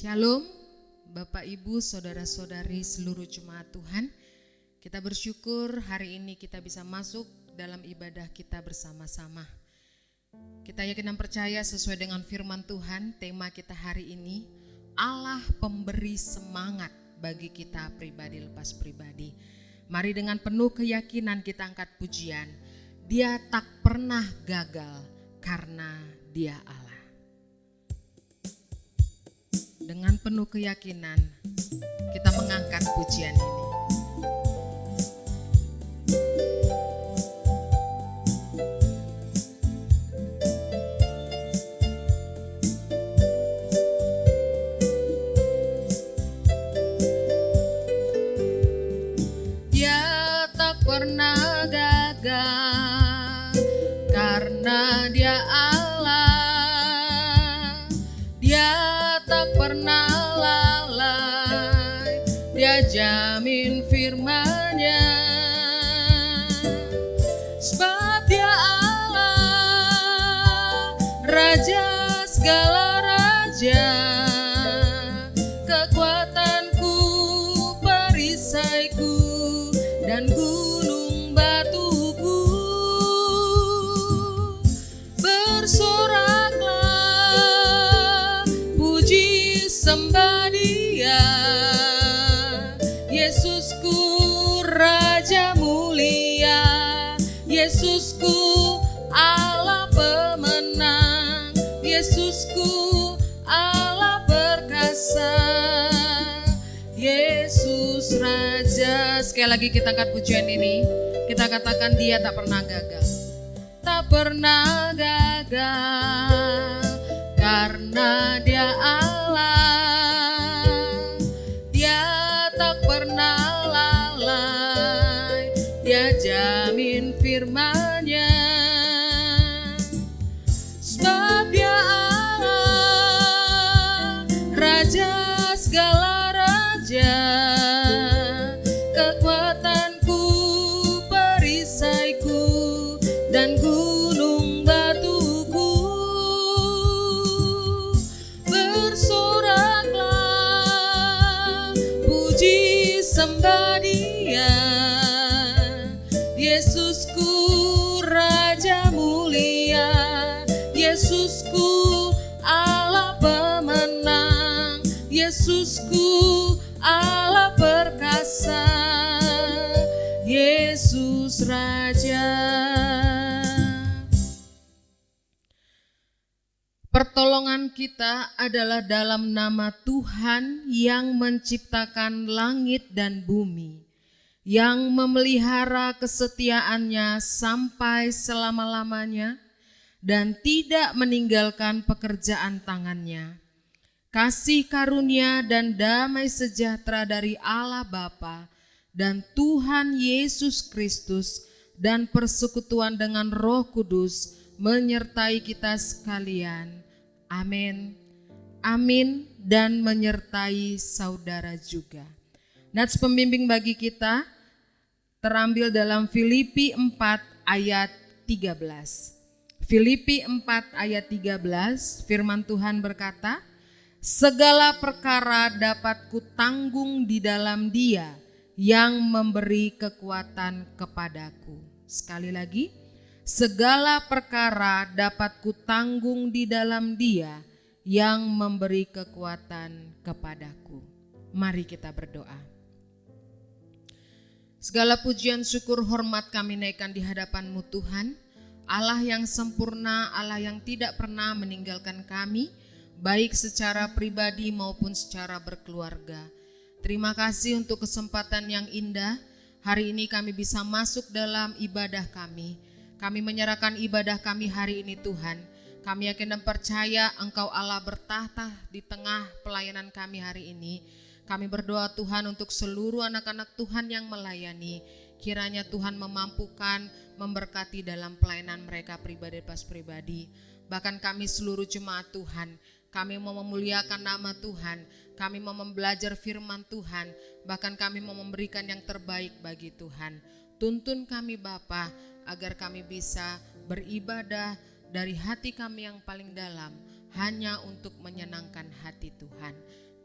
Shalom, Bapak Ibu, Saudara-saudari seluruh jemaat Tuhan. Kita bersyukur hari ini kita bisa masuk dalam ibadah kita bersama-sama. Kita yakin dan percaya sesuai dengan firman Tuhan, tema kita hari ini, Allah pemberi semangat bagi kita pribadi lepas pribadi. Mari dengan penuh keyakinan kita angkat pujian. Dia tak pernah gagal karena Dia Allah. Dengan penuh keyakinan kita mengangkat pujian ini. Dia tak pernah gagal karena Dia Allah. Dia tak pernah lalai, Dia jamin firman-Nya. Sebab Dia Allah, Raja segala raja, kekuatanku, perisaiku, dan gunung batuku. Bersoraklah, puji sembah Dia, Yesusku Raja mulia, Yesusku Allah pemenang, Yesusku Allah perkasa, Yesus Raja. Sekali lagi kita angkat pujian ini, kita katakan Dia tak pernah gagal. Tak pernah gagal karena Dia Allah. Dia tak pernah lalai, Dia jamin firman-Nya. Sebab Dia Allah, Raja segala raja, kekuatanku, perisaiku, dan gunung batuku. Bersoraklah, puji sembah Dia, Yesusku Raja mulia, Yesusku Allah pemenang, Yesusku Allah perkasa, Yesus Raja. Pertolongan kita adalah dalam nama Tuhan yang menciptakan langit dan bumi, yang memelihara kesetiaan-Nya sampai selama-lamanya dan tidak meninggalkan pekerjaan tangan-Nya. Kasih karunia dan damai sejahtera dari Allah Bapa dan Tuhan Yesus Kristus dan persekutuan dengan Roh Kudus menyertai kita sekalian. Amin. Amin, dan menyertai saudara juga. Nats pembimbing bagi kita terambil dalam Filipi 4 ayat 13. Filipi 4 ayat 13, firman Tuhan berkata, segala perkara dapat kutanggung di dalam Dia yang memberi kekuatan kepadaku. Sekali lagi, segala perkara dapat kutanggung di dalam Dia yang memberi kekuatan kepadaku. Mari kita berdoa. Segala pujian, syukur, hormat kami naikkan di hadapan-Mu Tuhan, Allah yang sempurna, Allah yang tidak pernah meninggalkan kami, baik secara pribadi maupun secara berkeluarga. Terima kasih untuk kesempatan yang indah. Hari ini kami bisa masuk dalam ibadah kami. Kami menyerahkan ibadah kami hari ini Tuhan. Kami yakin dan percaya Engkau Allah bertahta di tengah pelayanan kami hari ini. Kami berdoa Tuhan untuk seluruh anak-anak Tuhan yang melayani. Kiranya Tuhan memampukan, memberkati dalam pelayanan mereka pribadi pas pribadi. Bahkan kami seluruh jemaat Tuhan, kami mau memuliakan nama Tuhan, kami mau belajar firman Tuhan, bahkan kami mau memberikan yang terbaik bagi Tuhan. Tuntun kami Bapa, agar kami bisa beribadah dari hati kami yang paling dalam, hanya untuk menyenangkan hati Tuhan.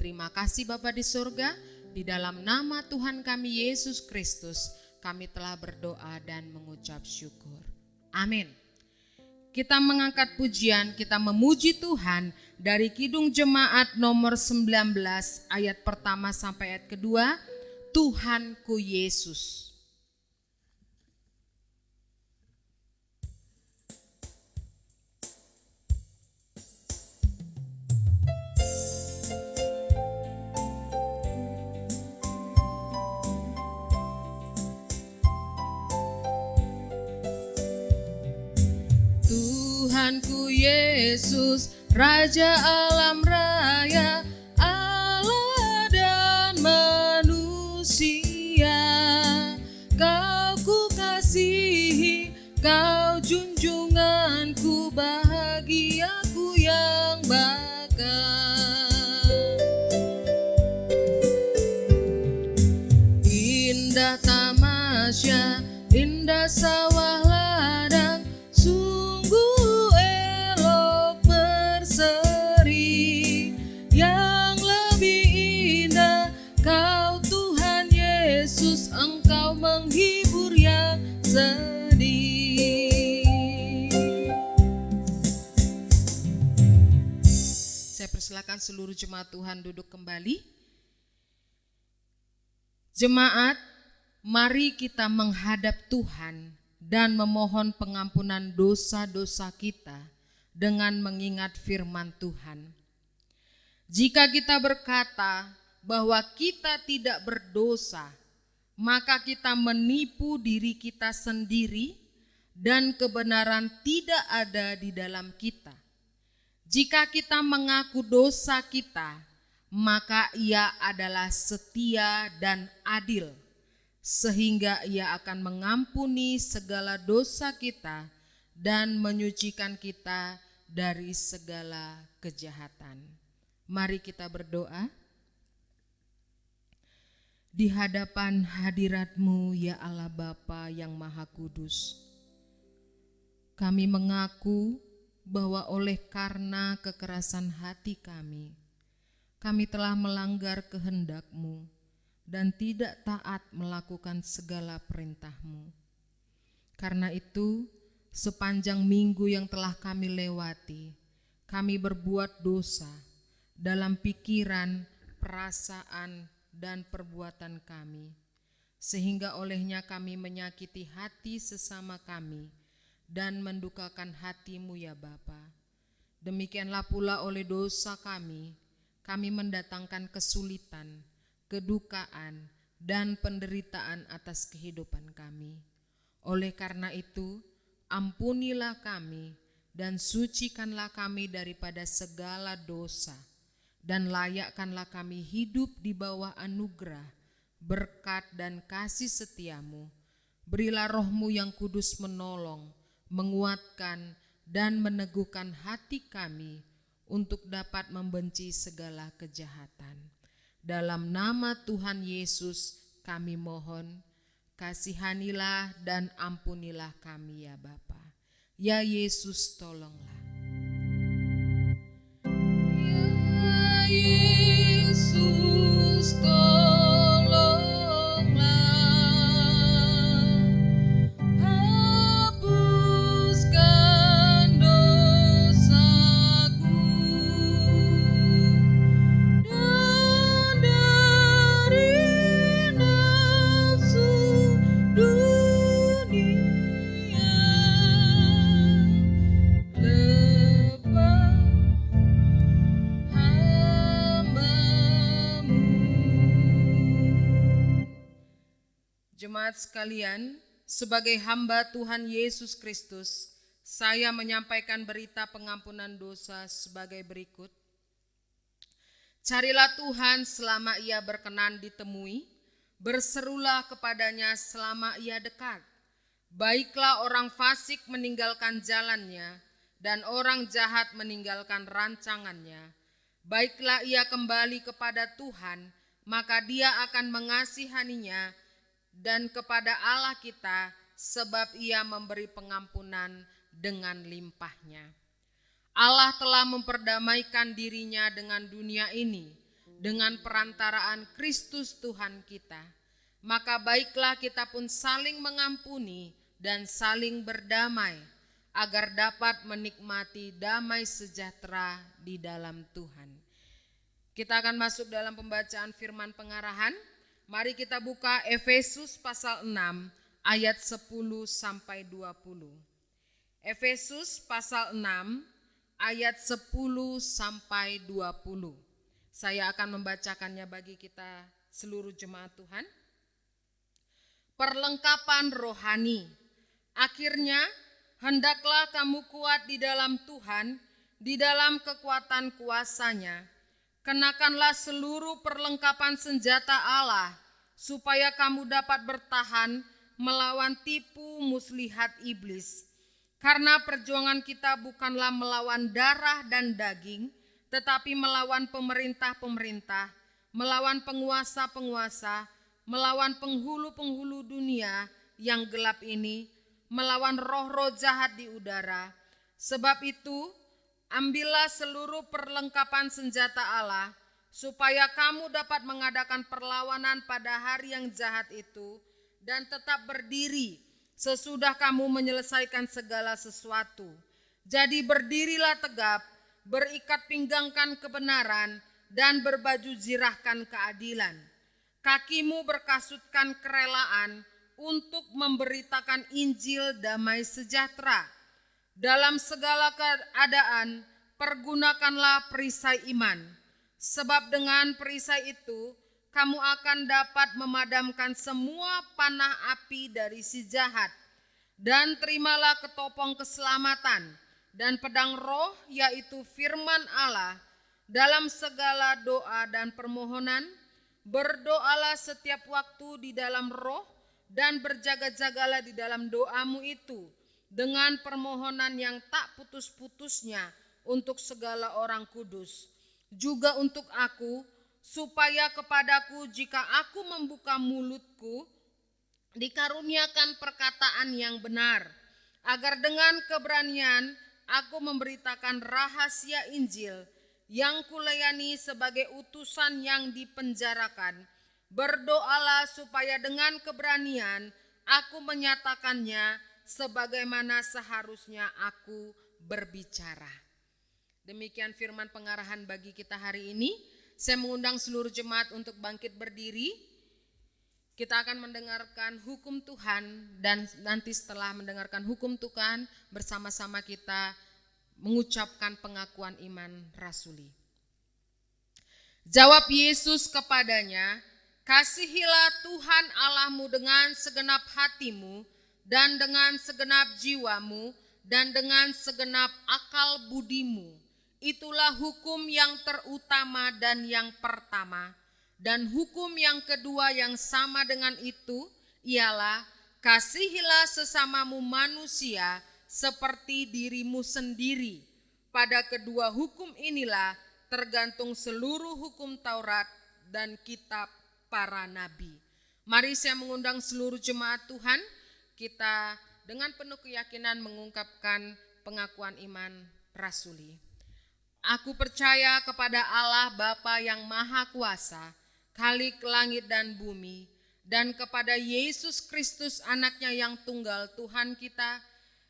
Terima kasih Bapa di surga, di dalam nama Tuhan kami Yesus Kristus, kami telah berdoa dan mengucap syukur. Amin. Kita mengangkat pujian, kita memuji Tuhan dari Kidung Jemaat nomor 19 ayat pertama sampai ayat kedua, Tuhanku Yesus. Tuhanku Yesus, Raja alam raya, Allah dan manusia. Kau ku kasihi, kau junjunganku, bahagiaku yang bakal. Indah tamasya, indah sawah ladang, sungguh elok berseri. Yang lebih indah kau Tuhan Yesus, engkau menghibur yang sedih. Saya persilakan seluruh jemaat Tuhan duduk kembali. Jemaat, mari kita menghadap Tuhan dan memohon pengampunan dosa-dosa kita dengan mengingat firman Tuhan. Jika kita berkata bahwa kita tidak berdosa, maka kita menipu diri kita sendiri dan kebenaran tidak ada di dalam kita. Jika kita mengaku dosa kita, maka Ia adalah setia dan adil, sehingga Ia akan mengampuni segala dosa kita dan menyucikan kita dari segala kejahatan. Mari kita berdoa. Di hadapan hadirat-Mu ya Allah Bapa yang Maha Kudus, kami mengaku bahwa oleh karena kekerasan hati kami telah melanggar kehendak-Mu dan tidak taat melakukan segala perintah-Mu. Karena itu, sepanjang minggu yang telah kami lewati, kami berbuat dosa dalam pikiran, perasaan, dan perbuatan kami, sehingga olehnya kami menyakiti hati sesama kami dan mendukakan hati-Mu ya Bapa. Demikianlah pula oleh dosa kami mendatangkan kesulitan, kedukaan, dan penderitaan atas kehidupan kami. Oleh karena itu, ampunilah kami dan sucikanlah kami daripada segala dosa, dan layakkanlah kami hidup di bawah anugerah, berkat, dan kasih setia-Mu. Berilah Roh-Mu yang kudus menolong, menguatkan, dan meneguhkan hati kami untuk dapat membenci segala kejahatan. Dalam nama Tuhan Yesus kami mohon, kasihanilah dan ampunilah kami ya Bapa. Ya Yesus, tolonglah. Ya Yesus, tolonglah. Hapuskan dosaku dan dari nafsu dunia. Lepas hamba-Mu. Jemaat sekalian, sebagai hamba Tuhan Yesus Kristus, saya menyampaikan berita pengampunan dosa sebagai berikut. Carilah Tuhan selama Ia berkenan ditemui, berserulah kepadanya selama Ia dekat. Baiklah orang fasik meninggalkan jalannya, dan orang jahat meninggalkan rancangannya. Baiklah ia kembali kepada Tuhan, maka Dia akan mengasihaninya, dan kepada Allah kita, sebab Ia memberi pengampunan dengan limpahnya. Allah telah memperdamaikan dirinya dengan dunia ini, dengan perantaraan Kristus Tuhan kita. Maka baiklah kita pun saling mengampuni dan saling berdamai, agar dapat menikmati damai sejahtera di dalam Tuhan. Kita akan masuk dalam pembacaan firman pengarahan. Mari kita buka Efesus pasal 6 ayat 10 sampai 20. Efesus pasal 6 ayat 10 sampai 20. Saya akan membacakannya bagi kita seluruh jemaat Tuhan. Perlengkapan rohani. Akhirnya, hendaklah kamu kuat di dalam Tuhan, di dalam kekuatan kuasa-Nya. Kenakanlah seluruh perlengkapan senjata Allah, supaya kamu dapat bertahan melawan tipu muslihat iblis. Karena perjuangan kita bukanlah melawan darah dan daging, tetapi melawan pemerintah-pemerintah, melawan penguasa-penguasa, melawan penghulu-penghulu dunia yang gelap ini, melawan roh-roh jahat di udara. Sebab itu, ambillah seluruh perlengkapan senjata Allah, supaya kamu dapat mengadakan perlawanan pada hari yang jahat itu, dan tetap berdiri sesudah kamu menyelesaikan segala sesuatu. Jadi berdirilah tegap, berikat pinggangkan kebenaran, dan berbaju zirahkan keadilan. Kakimu berkasutkan kerelaan untuk memberitakan Injil damai sejahtera. Dalam segala keadaan, pergunakanlah perisai iman. Sebab dengan perisai itu, kamu akan dapat memadamkan semua panah api dari si jahat. Dan terimalah ketopong keselamatan dan pedang roh, yaitu firman Allah. Dalam segala doa dan permohonan, berdoalah setiap waktu di dalam roh, dan berjaga-jagalah di dalam doamu itu dengan permohonan yang tak putus-putusnya untuk segala orang kudus. Juga untuk aku, supaya kepadaku jika aku membuka mulutku, dikaruniakan perkataan yang benar, agar dengan keberanian aku memberitakan rahasia Injil yang kulayani sebagai utusan yang dipenjarakan. Berdoalah supaya dengan keberanian aku menyatakannya sebagaimana seharusnya aku berbicara. Demikian firman pengarahan bagi kita hari ini. Saya mengundang seluruh jemaat untuk bangkit berdiri. Kita akan mendengarkan hukum Tuhan, dan nanti setelah mendengarkan hukum Tuhan, bersama-sama kita mengucapkan pengakuan iman rasuli. Jawab Yesus kepadanya, kasihilah Tuhan Allahmu dengan segenap hatimu, dan dengan segenap jiwamu, dan dengan segenap akal budimu. Itulah hukum yang terutama dan yang pertama. Dan hukum yang kedua yang sama dengan itu ialah, kasihilah sesamamu manusia seperti dirimu sendiri. Pada kedua hukum inilah tergantung seluruh hukum Taurat dan kitab para nabi. Mari saya mengundang seluruh jemaat Tuhan, kita dengan penuh keyakinan mengungkapkan pengakuan iman rasuli. Aku percaya kepada Allah Bapa yang Maha Kuasa, Khalik langit dan bumi, dan kepada Yesus Kristus anaknya yang tunggal Tuhan kita,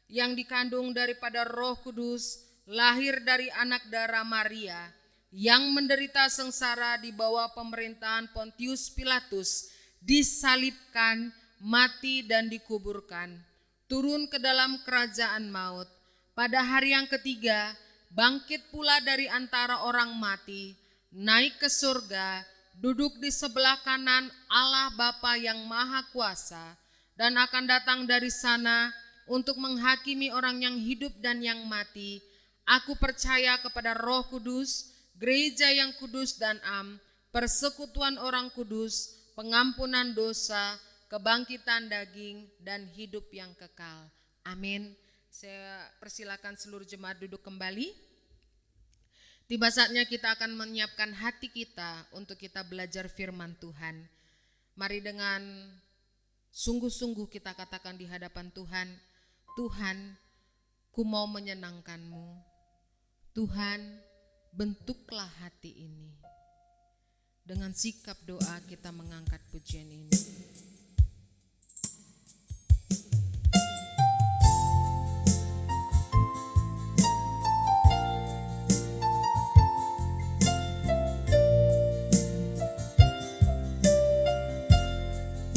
yang dikandung daripada Roh Kudus, lahir dari anak darah Maria, yang menderita sengsara di bawah pemerintahan Pontius Pilatus, disalibkan, mati dan dikuburkan, turun ke dalam kerajaan maut. Pada hari yang ketiga, bangkit pula dari antara orang mati, naik ke surga, duduk di sebelah kanan Allah Bapa yang Maha Kuasa, dan akan datang dari sana untuk menghakimi orang yang hidup dan yang mati. Aku percaya kepada Roh Kudus, gereja yang kudus dan am, persekutuan orang kudus, pengampunan dosa, kebangkitan daging, dan hidup yang kekal. Amin. Saya persilakan seluruh jemaat duduk kembali. Tiba saatnya kita akan menyiapkan hati kita untuk kita belajar firman Tuhan. Mari dengan sungguh-sungguh kita katakan di hadapan Tuhan, Tuhan, ku mau menyenangkan-Mu. Tuhan, bentuklah hati ini. Dengan sikap doa kita mengangkat pujian ini.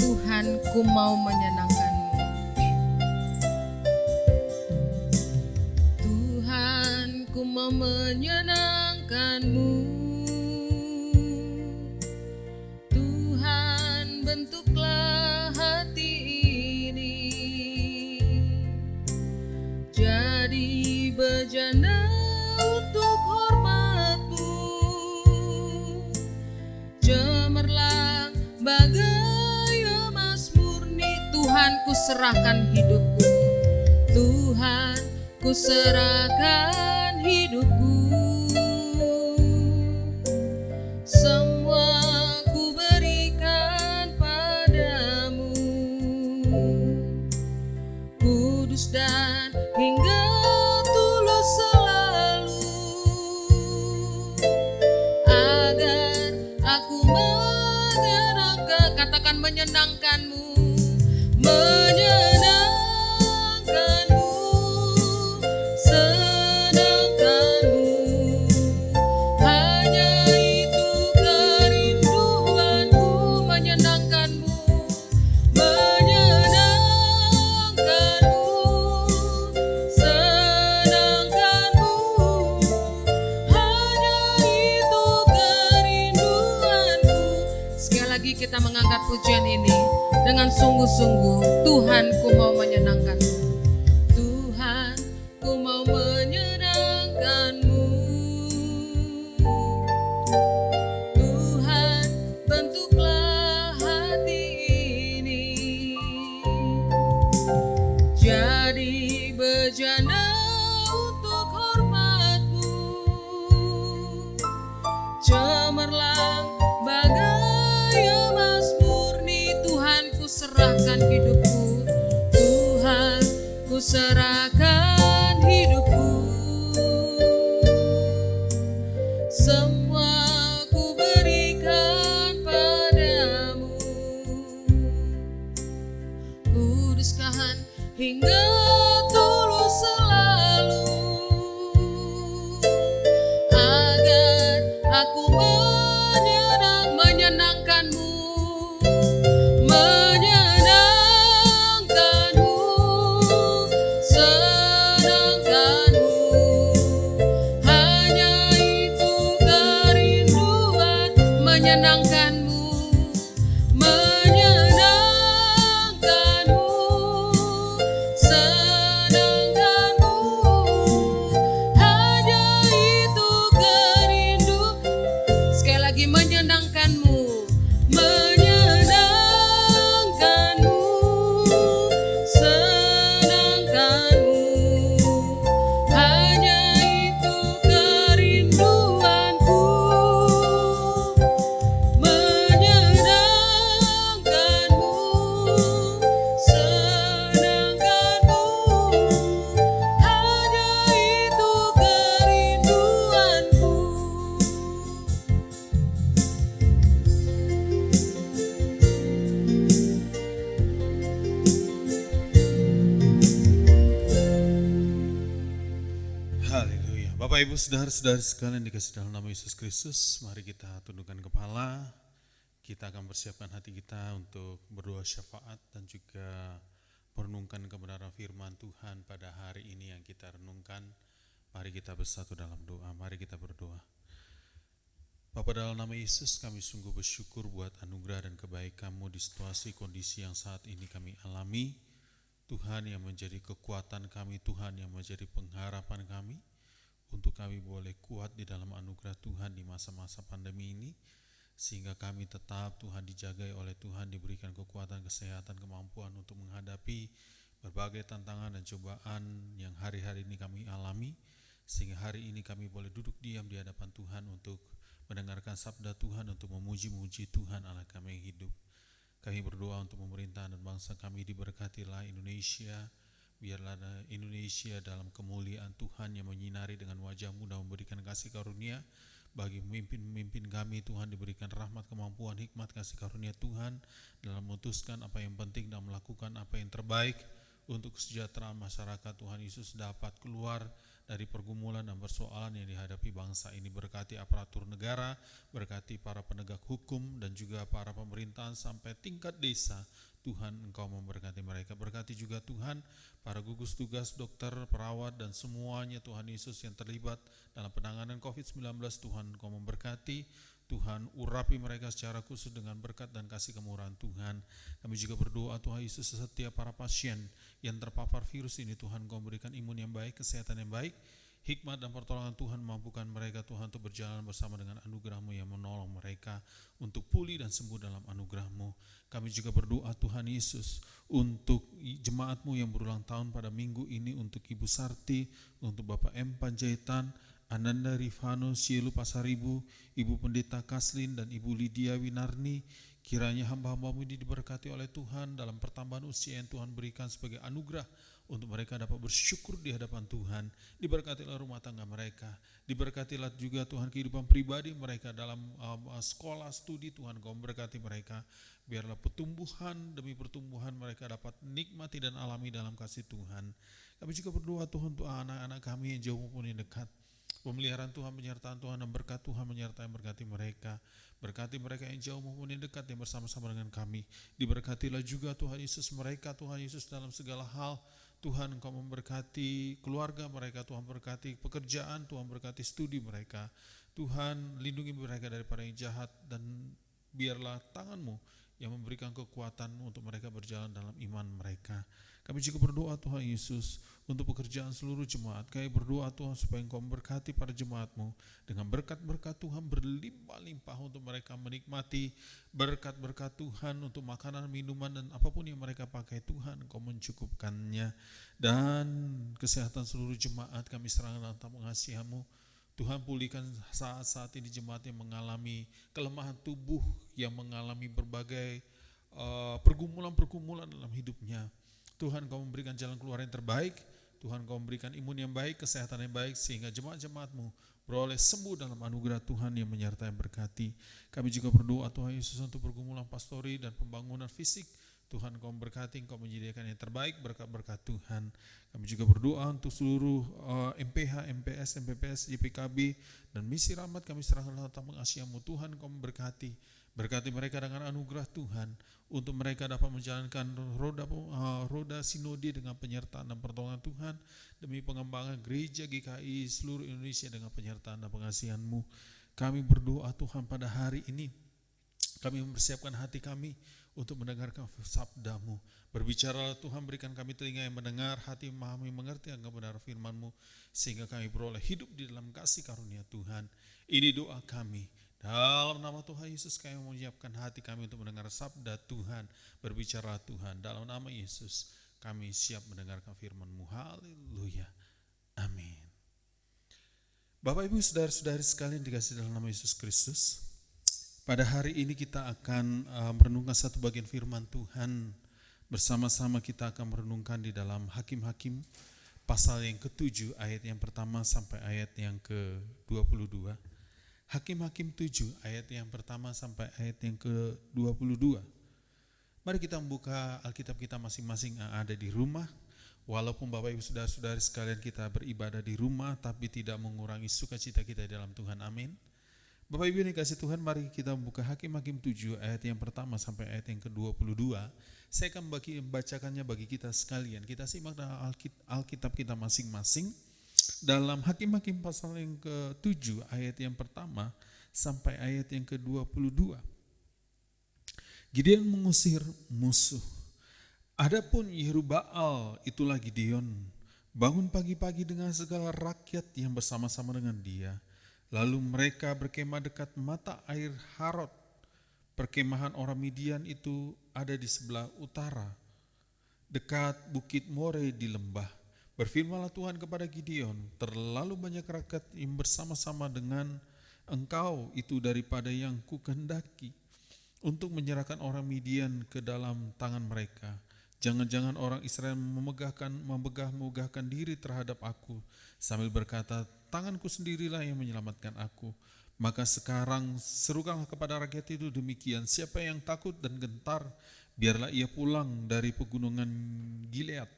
Tuhan, ku mau menyenangkan-Mu. Tuhan, ku mau menyenangkan-Mu. Tuhan, bentuklah hati ini jadi bejana untuk hormat-Mu. Cemerlang bagai emas murni. Tuhan, ku serahkan hidupku. Tuhan, ku serahkan hidupku. Semua ku berikan padamu. Kudus dan hingga tulus selalu, agar aku menyenangkan, katakan menyenangkan-Mu, menyenangkan-Mu, senangkan-Mu. Hanya itu kerinduanku, menyenangkan-Mu, menyenangkan-Mu, senangkan-Mu. Hanya itu kerinduanku. Sekali lagi kita mengangkat pujian ini dengan sungguh-sungguh. Tuhan, ku mau menyenangkan-Mu. Tuhan, ku mau menyenangkan-Mu. Tuhan, bentuklah hati ini jadi bejana untuk hormat-Mu. Cemerlang bagai emas murni. Tuhan, ku serahkan hidupku. Tuhan, ku serahkan hidupku. Semua ku berikan padamu. Kuduskan hingga tulus selalu, agar aku menyenangkan-Mu, menyenangkan-Mu, senangkan-Mu. Hanya itu kerinduan, menyenangkan-Mu, menyenangkan-Mu, senangkan-Mu. Hanya itu kerindu. Sekali lagi, menyenangkan-Mu, menyenangkan-Mu, senangkan-Mu. Hanya itu kerinduanku, menyenangkan-Mu, senangkan-Mu. Hanya itu kerinduanku. Haleluya. Bapak Ibu saudara-saudari sekalian dikasih dalam nama Yesus Kristus, mari kita tundukkan kepala. Kita akan persiapkan hati kita untuk berdoa syafaat dan juga merenungkan kebenaran firman Tuhan pada hari ini yang kita renungkan. Mari kita bersatu dalam doa, mari kita berdoa. Bapa, dalam nama Yesus kami sungguh bersyukur buat anugerah dan kebaikan-Mu di situasi kondisi yang saat ini kami alami. Tuhan yang menjadi kekuatan kami, Tuhan yang menjadi pengharapan kami, untuk kami boleh kuat di dalam anugerah Tuhan di masa-masa pandemi ini, sehingga kami tetap Tuhan dijagai oleh Tuhan, diberikan kekuatan, kesehatan, kemampuan untuk menghadapi berbagai tantangan dan cobaan yang hari-hari ini kami alami, sehingga hari ini kami boleh duduk diam di hadapan Tuhan untuk mendengarkan sabda Tuhan, untuk memuji-muji Tuhan Allah kami yang hidup. Kami berdoa untuk pemerintahan dan bangsa kami, diberkatilah Indonesia, biarlah Indonesia dalam kemuliaan Tuhan yang menyinari dengan wajah-Mu dan memberikan kasih karunia bagi pemimpin-pemimpin kami Tuhan diberikan rahmat, kemampuan, hikmat, kasih karunia Tuhan dalam memutuskan apa yang penting dan melakukan apa yang terbaik untuk kesejahteraan masyarakat. Tuhan Yesus dapat keluar dari pergumulan dan persoalan yang dihadapi bangsa ini. Berkati aparatur negara, berkati para penegak hukum dan juga para pemerintahan sampai tingkat desa. Tuhan, Engkau memberkati mereka. Berkati juga Tuhan para gugus tugas, dokter, perawat dan semuanya Tuhan Yesus yang terlibat dalam penanganan COVID-19. Tuhan, Engkau memberkati. Tuhan, urapi mereka secara khusus dengan berkat dan kasih kemurahan Tuhan. Kami juga berdoa Tuhan Yesus, setiap para pasien yang terpapar virus ini, Tuhan, Engkau memberikan imun yang baik, kesehatan yang baik, hikmat dan pertolongan Tuhan mampukan mereka Tuhan untuk berjalan bersama dengan anugerah-Mu yang menolong mereka untuk pulih dan sembuh dalam anugerah-Mu. Kami juga berdoa Tuhan Yesus untuk jemaat-Mu yang berulang tahun pada minggu ini, untuk Ibu Sarti, untuk Bapak M. Panjaitan, Ananda Rifano Sielu Pasaribu, Ibu Pendeta Kaslin dan Ibu Lydia Winarni. Kiranya hamba-hamba-Mu ini diberkati oleh Tuhan dalam pertambahan usia yang Tuhan berikan sebagai anugerah untuk mereka dapat bersyukur di hadapan Tuhan. Diberkatilah rumah tangga mereka, diberkatilah juga Tuhan kehidupan pribadi mereka dalam sekolah, studi. Tuhan, Kau memberkati mereka. Biarlah pertumbuhan demi pertumbuhan mereka dapat nikmati dan alami dalam kasih Tuhan. Kami juga berdoa Tuhan untuk anak-anak kami yang jauh maupun yang dekat. Pemeliharaan Tuhan, penyertaan Tuhan dan berkat Tuhan menyertai berkati mereka. Berkati mereka yang jauh maupun yang dekat yang bersama-sama dengan kami. Diberkatilah juga Tuhan Yesus mereka, Tuhan Yesus dalam segala hal. Tuhan, Engkau memberkati keluarga mereka, Tuhan berkati pekerjaan, Tuhan berkati studi mereka. Tuhan, lindungi mereka daripada yang jahat dan biarlah tangan-Mu yang memberikan kekuatan untuk mereka berjalan dalam iman mereka. Kami juga berdoa Tuhan Yesus untuk pekerjaan seluruh jemaat. Kami berdoa Tuhan supaya Engkau memberkati para jemaat-Mu dengan berkat-berkat Tuhan berlimpah-limpah untuk mereka menikmati berkat-berkat Tuhan untuk makanan, minuman dan apapun yang mereka pakai. Tuhan, Engkau mencukupkannya. Dan kesehatan seluruh jemaat kami serahkan dalam tangan pengasihan-Mu. Tuhan, pulihkan saat-saat ini jemaat yang mengalami kelemahan tubuh, yang mengalami berbagai pergumulan-pergumulan dalam hidupnya. Tuhan, Kau memberikan jalan keluar yang terbaik. Tuhan, Kau memberikan imun yang baik, kesehatan yang baik, sehingga jemaat-jemaat-Mu beroleh sembuh dalam anugerah Tuhan yang menyertai berkati. Kami juga berdoa Tuhan Yesus untuk pergumulan pastori dan pembangunan fisik. Tuhan, Kau memberkati, Kau menyediakan yang terbaik, berkat-berkat Tuhan. Kami juga berdoa untuk seluruh MPH, MPS, MPPS, JPKB dan misi rahmat kami serahkan dalam tangan pengasihan-Mu. Tuhan, Kau memberkati. Berkati mereka dengan anugerah Tuhan untuk mereka dapat menjalankan roda sinode dengan penyertaan dan pertolongan Tuhan demi pengembangan gereja GKI seluruh Indonesia dengan penyertaan dan pengasihan-Mu. Kami berdoa Tuhan pada hari ini, kami mempersiapkan hati kami untuk mendengarkan sabda-Mu. Berbicaralah Tuhan, berikan kami telinga yang mendengar, hati memahami, mengerti akan benar firman-Mu, sehingga kami beroleh hidup di dalam kasih karunia Tuhan. Ini doa kami. Dalam nama Tuhan Yesus kami menyiapkan hati kami untuk mendengar sabda Tuhan. Berbicara Tuhan, dalam nama Yesus kami siap mendengarkan firman-Mu. Haleluya. Amin. Bapak Ibu saudara-saudari sekalian dikasih dalam nama Yesus Kristus, pada hari ini kita akan merenungkan satu bagian firman Tuhan. Bersama-sama kita akan merenungkan di dalam Hakim-Hakim pasal yang ke-7 ayat yang pertama sampai ayat yang ke-22. Hakim-Hakim 7 ayat yang pertama sampai ayat yang ke-22. Mari kita membuka Alkitab kita masing-masing yang ada di rumah. Walaupun Bapak Ibu saudara-saudari sekalian kita beribadah di rumah, tapi tidak mengurangi sukacita kita di dalam Tuhan. Amin. Bapak Ibu yang dikasih Tuhan, mari kita membuka Hakim-Hakim 7 ayat yang pertama sampai ayat yang ke-22. Saya akan membacakannya bagi kita sekalian. Kita simak dalam Alkitab kita masing-masing. Dalam Hakim-Hakim pasal yang ke-7 ayat yang pertama sampai ayat yang ke-22. Gideon mengusir musuh. Adapun Yerubbaal, itulah Gideon, bangun pagi-pagi dengan segala rakyat yang bersama-sama dengan dia. Lalu mereka berkemah dekat mata air Harod. Perkemahan orang Midian itu ada di sebelah utara, dekat bukit More di lembah. Berfirmanlah Tuhan kepada Gideon, terlalu banyak rakyat yang bersama-sama dengan engkau itu daripada yang kukehendaki untuk menyerahkan orang Midian ke dalam tangan mereka. Jangan-jangan orang Israel memegah-megahkan diri terhadap aku sambil berkata, tanganku sendirilah yang menyelamatkan aku. Maka sekarang serukanlah kepada rakyat itu demikian, siapa yang takut dan gentar, biarlah ia pulang dari pegunungan Gilead.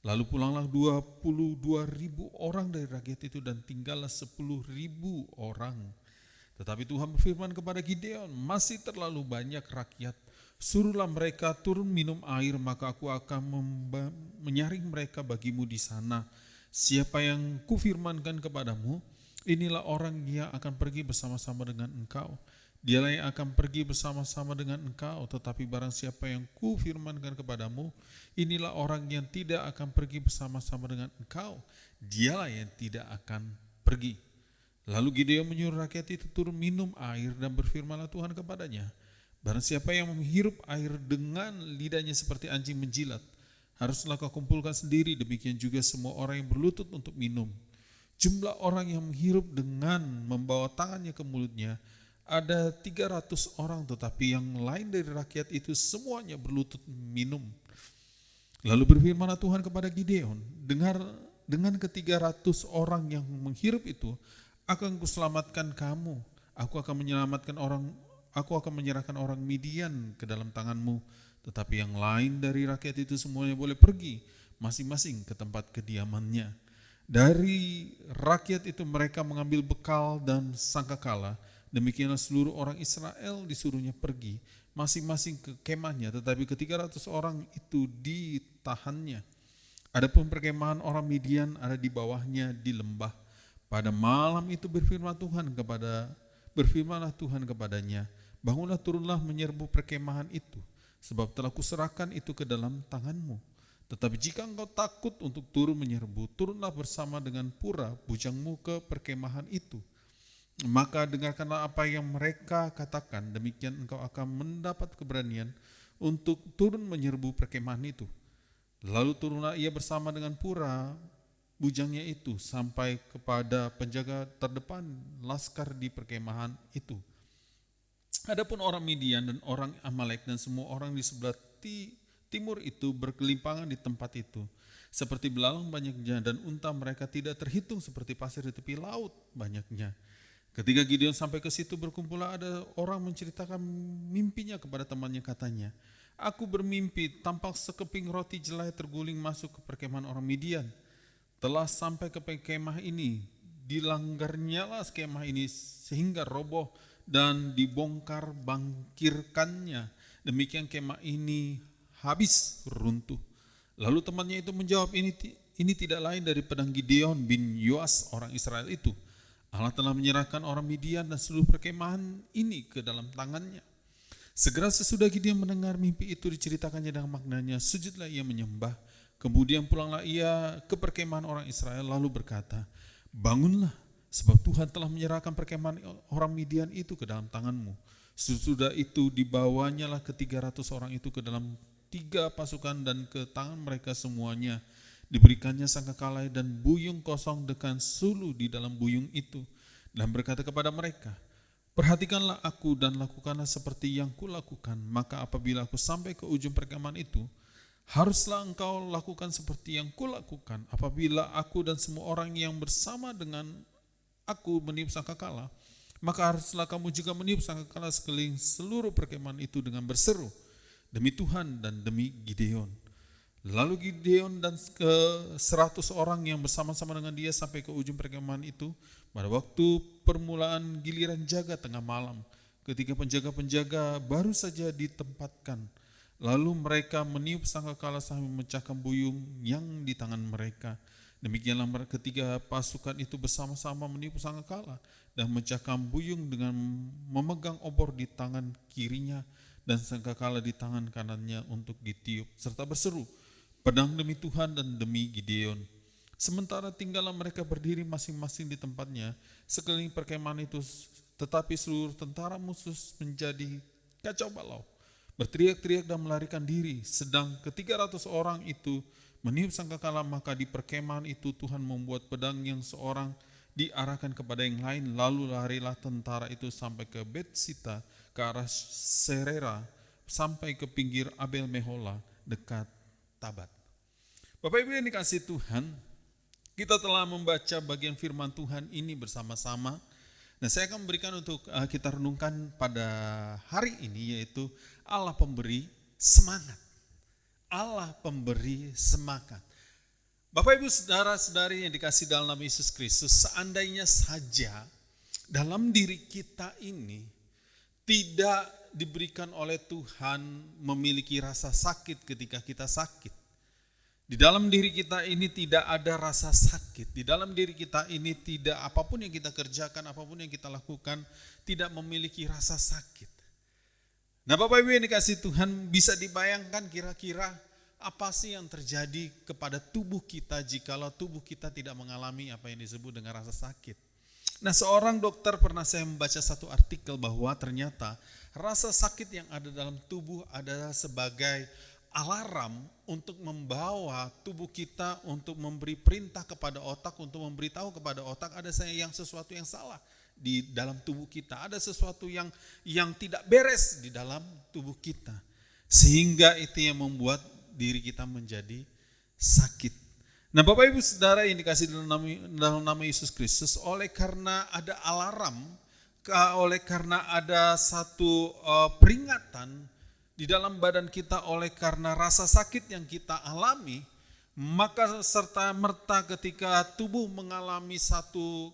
Lalu pulanglah 22.000 orang dari rakyat itu dan tinggallah 10.000 orang. Tetapi Tuhan berfirman kepada Gideon, masih terlalu banyak rakyat, suruhlah mereka turun minum air, maka aku akan menyaring mereka bagimu di sana. Siapa yang kufirmankan kepadamu, inilah orang yang akan pergi bersama-sama dengan engkau. Dialah yang akan pergi bersama-sama dengan engkau. Tetapi barang siapa yang kufirmankan kepadamu, inilah orang yang tidak akan pergi bersama-sama dengan engkau. Dialah yang tidak akan pergi. Lalu Gideon menyuruh rakyat itu turun minum air, dan berfirmanlah Tuhan kepadanya, barang siapa yang menghirup air dengan lidahnya seperti anjing menjilat, haruslah kau kumpulkan sendiri, demikian juga semua orang yang berlutut untuk minum. Jumlah orang yang menghirup dengan membawa tangannya ke mulutnya ada 300 orang, tetapi yang lain dari rakyat itu semuanya berlutut minum. Lalu berfirmanlah Tuhan kepada Gideon, dengar, dengan ke-300 orang yang menghirup itu akan kuselamatkan kamu. Aku akan menyerahkan orang Midian ke dalam tanganmu, tetapi yang lain dari rakyat itu semuanya boleh pergi masing-masing ke tempat kediamannya. Dari rakyat itu mereka mengambil bekal dan sangkakala. Demikianlah seluruh orang Israel disuruhnya pergi masing-masing ke kemahnya, tetapi ke-300 orang itu ditahannya. Adapun perkemahan orang Midian ada di bawahnya di lembah. Pada malam itu berfirmanlah Tuhan kepadanya, bangunlah, turunlah menyerbu perkemahan itu, sebab telah kuserahkan itu ke dalam tanganmu. Tetapi jika engkau takut untuk turun menyerbu, turunlah bersama dengan Pura bujangmu ke perkemahan itu. Maka dengarkanlah apa yang mereka katakan, demikian engkau akan mendapat keberanian untuk turun menyerbu perkemahan itu. Lalu turunlah ia bersama dengan Pura bujangnya itu sampai kepada penjaga terdepan laskar di perkemahan itu. Adapun orang Midian dan orang Amalek dan semua orang di sebelah timur itu berkelimpangan di tempat itu, seperti belalang banyaknya, dan unta mereka tidak terhitung seperti pasir di tepi laut banyaknya. Ketika Gideon sampai ke situ, berkumpullah ada orang menceritakan mimpinya kepada temannya, katanya, aku bermimpi tampak sekeping roti jelai terguling masuk ke perkemahan orang Midian. Telah sampai ke kemah ini, dilanggarnyalah kemah ini sehingga roboh dan dibongkar bangkirkannya. Demikian kemah ini habis runtuh. Lalu temannya itu menjawab, ini tidak lain dari pedang Gideon bin Yoas orang Israel itu. Allah telah menyerahkan orang Midian dan seluruh perkemahan ini ke dalam tangannya. Segera sesudah Gideon mendengar mimpi itu diceritakannya dengan maknanya, sujudlah ia menyembah. Kemudian pulanglah ia ke perkemahan orang Israel, lalu berkata, bangunlah, sebab Tuhan telah menyerahkan perkemahan orang Midian itu ke dalam tanganmu. Sesudah itu dibawanyalah ke-300 orang itu ke dalam 3 pasukan, dan ke tangan mereka semuanya diberikannya sangkakala dan buyung kosong dengan sulu di dalam buyung itu, dan berkata kepada mereka, perhatikanlah aku dan lakukanlah seperti yang kulakukan. Maka apabila aku sampai ke ujung perkemahan itu, haruslah engkau lakukan seperti yang kulakukan. Apabila aku dan semua orang yang bersama dengan aku meniup sangkakala, maka haruslah kamu juga meniup sangkakala sekeliling seluruh perkemahan itu dengan berseru, demi Tuhan dan demi Gideon. Lalu Gideon dan ke-100 orang yang bersama-sama dengan dia sampai ke ujung perkemahan itu pada waktu permulaan giliran jaga tengah malam, ketika penjaga-penjaga baru saja ditempatkan. Lalu mereka meniup sangkakala sambil memecahkan buyung yang di tangan mereka. Demikianlah ketiga pasukan itu bersama-sama meniup sangkakala dan memecahkan buyung dengan memegang obor di tangan kirinya dan sangkakala di tangan kanannya untuk ditiup, serta berseru, pedang demi Tuhan dan demi Gideon. Sementara tinggallah mereka berdiri masing-masing di tempatnya sekeliling perkemahan itu, tetapi seluruh tentara musuh menjadi kacau balau, berteriak-teriak dan melarikan diri. Sedang ke-300 orang itu meniup sangkakala, maka di perkemahan itu Tuhan membuat pedang yang seorang diarahkan kepada yang lain. Lalu larilah tentara itu sampai ke Betsita, ke arah Serera, sampai ke pinggir Abel Mehola dekat Tabat. Bapak Ibu yang dikasihi Tuhan, kita telah membaca bagian firman Tuhan ini bersama-sama, Nah, saya akan memberikan untuk kita renungkan pada hari ini, yaitu Allah pemberi semangat. Allah pemberi semangat. Bapak Ibu saudara-saudari yang dikasihi dalam nama Yesus Kristus, seandainya saja dalam diri kita ini tidak diberikan oleh Tuhan memiliki rasa sakit ketika kita sakit. Di dalam diri kita ini tidak ada rasa sakit. Di dalam diri kita ini tidak, apapun yang kita kerjakan, apapun yang kita lakukan, tidak memiliki rasa sakit. Nah, Bapak Ibu yang dikasihi Tuhan, bisa dibayangkan kira-kira apa sih yang terjadi kepada tubuh kita jikalau tubuh kita tidak mengalami apa yang disebut dengan rasa sakit. Nah, seorang dokter pernah saya membaca satu artikel bahwa ternyata rasa sakit yang ada dalam tubuh adalah sebagai alarm untuk membawa tubuh kita untuk memberi perintah kepada otak, untuk memberitahu kepada otak ada sesuatu yang salah di dalam tubuh kita, ada sesuatu yang tidak beres di dalam tubuh kita, sehingga itu yang membuat diri kita menjadi sakit. Nah, Bapak Ibu Saudara yang dikasihi dalam nama Yesus Kristus, oleh karena ada alarm, oleh karena ada satu peringatan di dalam badan kita, oleh karena rasa sakit yang kita alami, maka serta merta ketika tubuh mengalami satu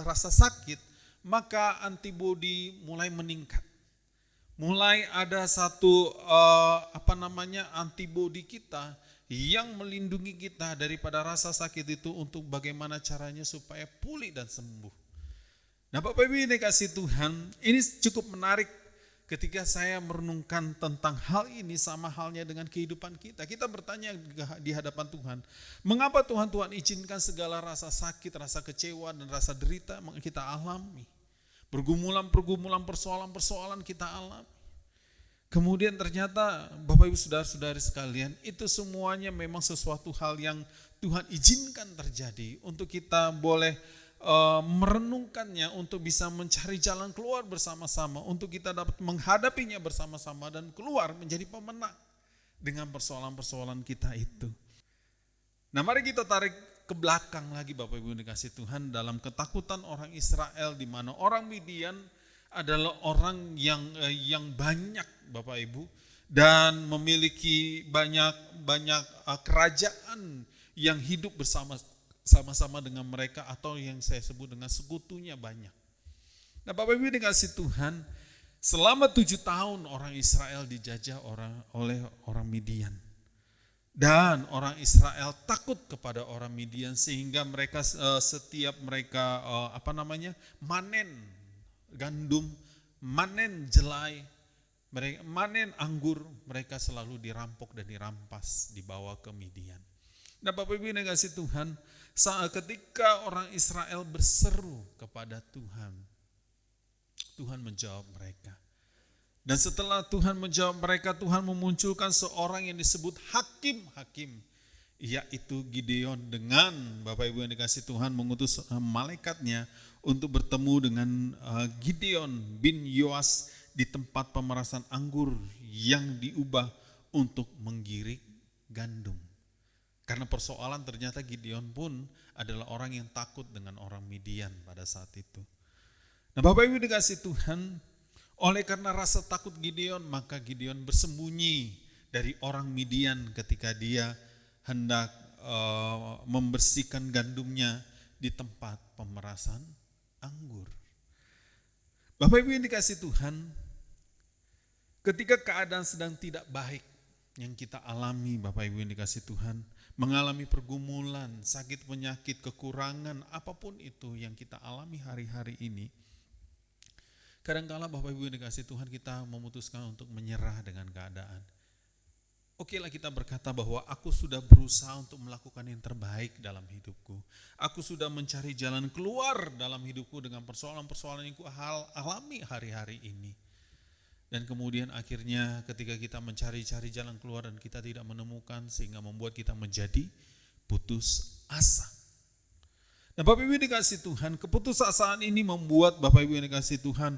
rasa sakit, maka antibodi mulai meningkat. Mulai ada satu antibodi kita yang melindungi kita daripada rasa sakit itu, untuk bagaimana caranya supaya pulih dan sembuh. Nah, Bapak Ibu yang dikasihi Tuhan, ini cukup menarik ketika saya merenungkan tentang hal ini, sama halnya dengan kehidupan kita. Kita bertanya di hadapan Tuhan, mengapa Tuhan izinkan segala rasa sakit, rasa kecewa, dan rasa derita kita alami? Pergumulan-pergumulan, persoalan-persoalan kita alami. Kemudian ternyata Bapak Ibu Saudara-saudari sekalian, itu semuanya memang sesuatu hal yang Tuhan izinkan terjadi untuk kita boleh merenungkannya, untuk bisa mencari jalan keluar bersama-sama, untuk kita dapat menghadapinya bersama-sama dan keluar menjadi pemenang dengan persoalan-persoalan kita itu. Nah, mari kita tarik ke belakang lagi Bapak Ibu dikasihi Tuhan, dalam ketakutan orang Israel, di mana orang Midian adalah orang yang banyak Bapak Ibu, dan memiliki banyak kerajaan yang hidup sama-sama dengan mereka, atau yang saya sebut dengan sekutunya banyak. Nah, Bapak Ibu dikasihi Tuhan, selama 7 tahun orang Israel dijajah oleh orang Midian. Dan orang Israel takut kepada orang Midian, sehingga mereka setiap mereka manen gandum, manen jelai, manen anggur, mereka selalu dirampok dan dirampas, dibawa ke Midian. Nah, Bapak Ibu yang dikasihi Tuhan, saat ketika orang Israel berseru kepada Tuhan, Tuhan menjawab mereka. Dan setelah Tuhan menjawab mereka, Tuhan memunculkan seorang yang disebut hakim-hakim, yaitu Gideon, dengan Bapak Ibu yang dikasihi Tuhan mengutus malaikatnya untuk bertemu dengan Gideon bin Yoas di tempat pemerasan anggur yang diubah untuk menggiring gandum. Karena persoalan, ternyata Gideon pun adalah orang yang takut dengan orang Midian pada saat itu. Nah, Bapak Ibu dikasihi Tuhan, oleh karena rasa takut Gideon, maka Gideon bersembunyi dari orang Midian ketika dia hendak membersihkan gandumnya di tempat pemerasan anggur. Bapak Ibu yang dikasihi Tuhan, ketika keadaan sedang tidak baik yang kita alami, Bapak Ibu yang dikasihi Tuhan, mengalami pergumulan, sakit, penyakit, kekurangan, apapun itu yang kita alami hari-hari ini, kadang-kala Bapak Ibu yang dikasihi Tuhan, kita memutuskan untuk menyerah dengan keadaan. Okelah kita berkata bahwa aku sudah berusaha untuk melakukan yang terbaik dalam hidupku. Aku sudah mencari jalan keluar dalam hidupku dengan persoalan-persoalan yang ku alami hari-hari ini. Dan kemudian akhirnya ketika kita mencari-cari jalan keluar dan kita tidak menemukan, sehingga membuat kita menjadi putus asa. Nah, Bapak Ibu yang dikasihi Tuhan, keputusasaan ini membuat Bapak Ibu yang dikasihi Tuhan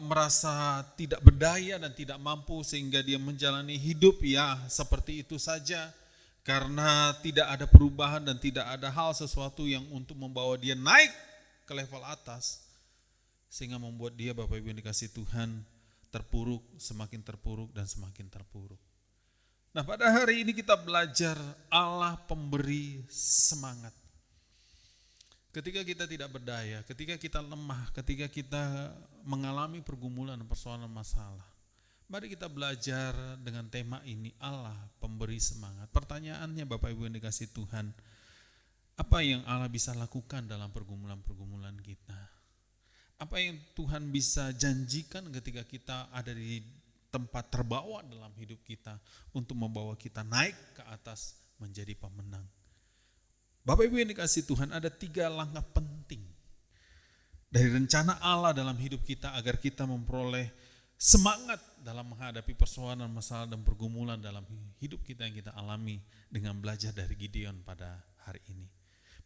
merasa tidak berdaya dan tidak mampu, sehingga dia menjalani hidup ya seperti itu saja, karena tidak ada perubahan dan tidak ada hal sesuatu yang untuk membawa dia naik ke level atas. sehingga membuat dia, Bapak Ibu yang dikasihi Tuhan, terpuruk, semakin terpuruk dan semakin terpuruk. Nah, pada hari ini kita belajar Allah pemberi semangat. Ketika kita tidak berdaya, ketika kita lemah, ketika kita mengalami pergumulan dan persoalan masalah, mari kita belajar dengan tema ini, Allah pemberi semangat. Pertanyaannya Bapak Ibu yang dikasihi Tuhan, apa yang Allah bisa lakukan dalam pergumulan-pergumulan kita? Apa yang Tuhan bisa janjikan ketika kita ada di tempat terbawa dalam hidup kita untuk membawa kita naik ke atas menjadi pemenang? Bapak Ibu yang dikasihi Tuhan, ada 3 langkah penting dari rencana Allah dalam hidup kita agar kita memperoleh semangat dalam menghadapi persoalan, masalah dan pergumulan dalam hidup kita yang kita alami dengan belajar dari Gideon pada hari ini.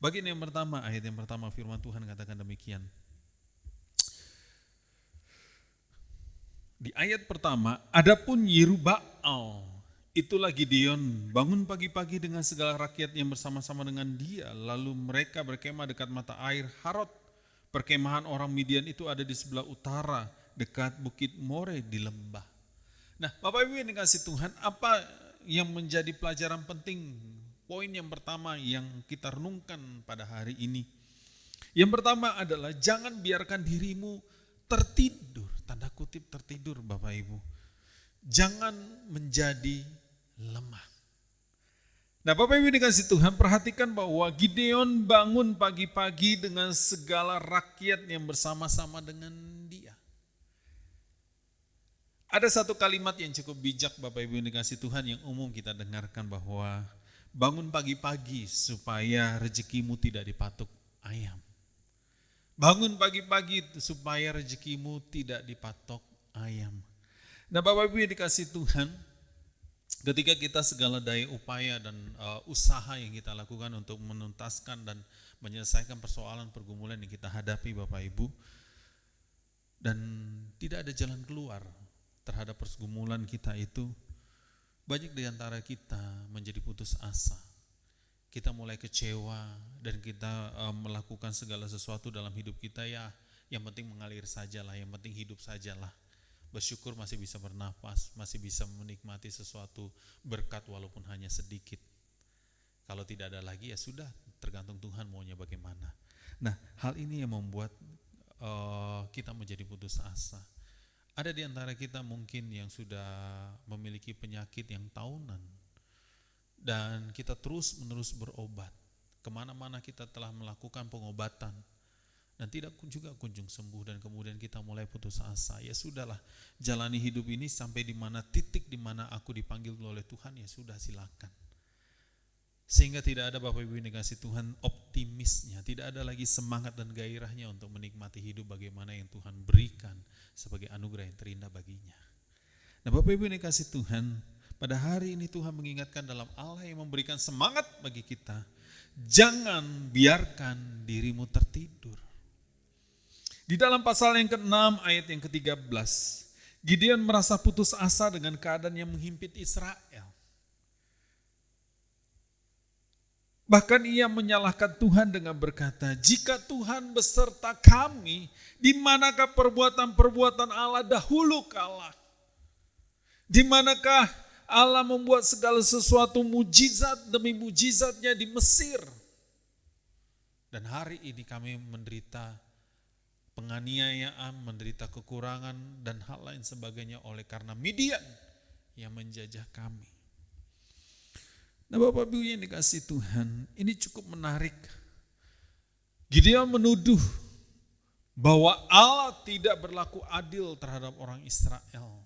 Bagian yang pertama, ayat yang pertama firman Tuhan katakan demikian. Di ayat pertama, adapun Yerubbaal, itulah Gideon, bangun pagi-pagi dengan segala rakyat yang bersama-sama dengan dia. Lalu mereka berkemah dekat mata air Harod. Perkemahan orang Midian itu ada di sebelah utara, dekat bukit More di lembah. Nah, Bapak Ibu yang dikasihi Tuhan, apa yang menjadi pelajaran penting? Poin yang pertama yang kita renungkan pada hari ini. Yang pertama adalah jangan biarkan dirimu tertidur, tanda kutip tertidur Bapak Ibu. Jangan menjadi lemah. Nah, Bapak Ibu dikasihi Tuhan, perhatikan bahwa Gideon bangun pagi-pagi dengan segala rakyat yang bersama-sama dengan dia. Ada satu kalimat yang cukup bijak Bapak Ibu dikasihi Tuhan yang umum kita dengarkan, bahwa bangun pagi-pagi supaya rezekimu tidak dipatok ayam. Bangun pagi-pagi supaya rezekimu tidak dipatok ayam. Nah, Bapak Ibu yang dikasihi Tuhan, ketika kita segala daya upaya dan usaha yang kita lakukan untuk menuntaskan dan menyelesaikan persoalan pergumulan yang kita hadapi Bapak Ibu, dan tidak ada jalan keluar terhadap pergumulan kita itu, banyak di antara kita menjadi putus asa. Kita mulai kecewa dan kita melakukan segala sesuatu dalam hidup kita, ya yang penting mengalir sajalah, yang penting hidup sajalah. Bersyukur masih bisa bernafas, masih bisa menikmati sesuatu berkat walaupun hanya sedikit. Kalau tidak ada lagi ya sudah, tergantung Tuhan maunya bagaimana. Nah, hal ini yang membuat kita menjadi putus asa. Ada di antara kita mungkin yang sudah memiliki penyakit yang tahunan, dan kita terus-menerus berobat. Kemana-mana kita telah melakukan pengobatan, dan tidak juga kunjung sembuh, dan kemudian kita mulai putus asa. Ya sudahlah, jalani hidup ini sampai di mana titik di mana aku dipanggil oleh Tuhan, ya sudah silakan. Sehingga tidak ada Bapak Ibu yang dikasihi Tuhan optimisnya, tidak ada lagi semangat dan gairahnya untuk menikmati hidup bagaimana yang Tuhan berikan sebagai anugerah yang terindah baginya. Nah, Bapak Ibu yang dikasihi Tuhan, pada hari ini Tuhan mengingatkan dalam Allah yang memberikan semangat bagi kita, jangan biarkan dirimu tertidur. Di dalam pasal yang ke-6 ayat yang ke-13, Gideon merasa putus asa dengan keadaan yang menghimpit Israel. Bahkan ia menyalahkan Tuhan dengan berkata, jika Tuhan beserta kami, di manakah perbuatan-perbuatan Allah dahulu kala? Di manakah Allah membuat segala sesuatu mujizat demi mujizatnya di Mesir? Dan hari ini kami menderita penganiayaan, menderita kekurangan dan hal lain sebagainya oleh karena Midian yang menjajah kami. Nah, Bapak Ibu yang dikasihi Tuhan, ini cukup menarik. Gideon menuduh bahwa Allah tidak berlaku adil terhadap orang Israel.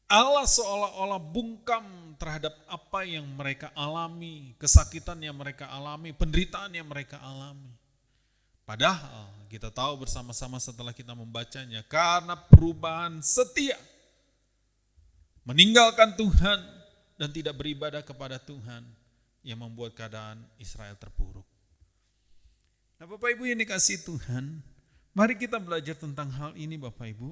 Allah seolah-olah bungkam terhadap apa yang mereka alami, kesakitan yang mereka alami, penderitaan yang mereka alami. Padahal kita tahu bersama-sama setelah kita membacanya, karena perubahan setia, meninggalkan Tuhan dan tidak beribadah kepada Tuhan yang membuat keadaan Israel terpuruk. Nah, Bapak Ibu yang dikasihi Tuhan, mari kita belajar tentang hal ini Bapak Ibu.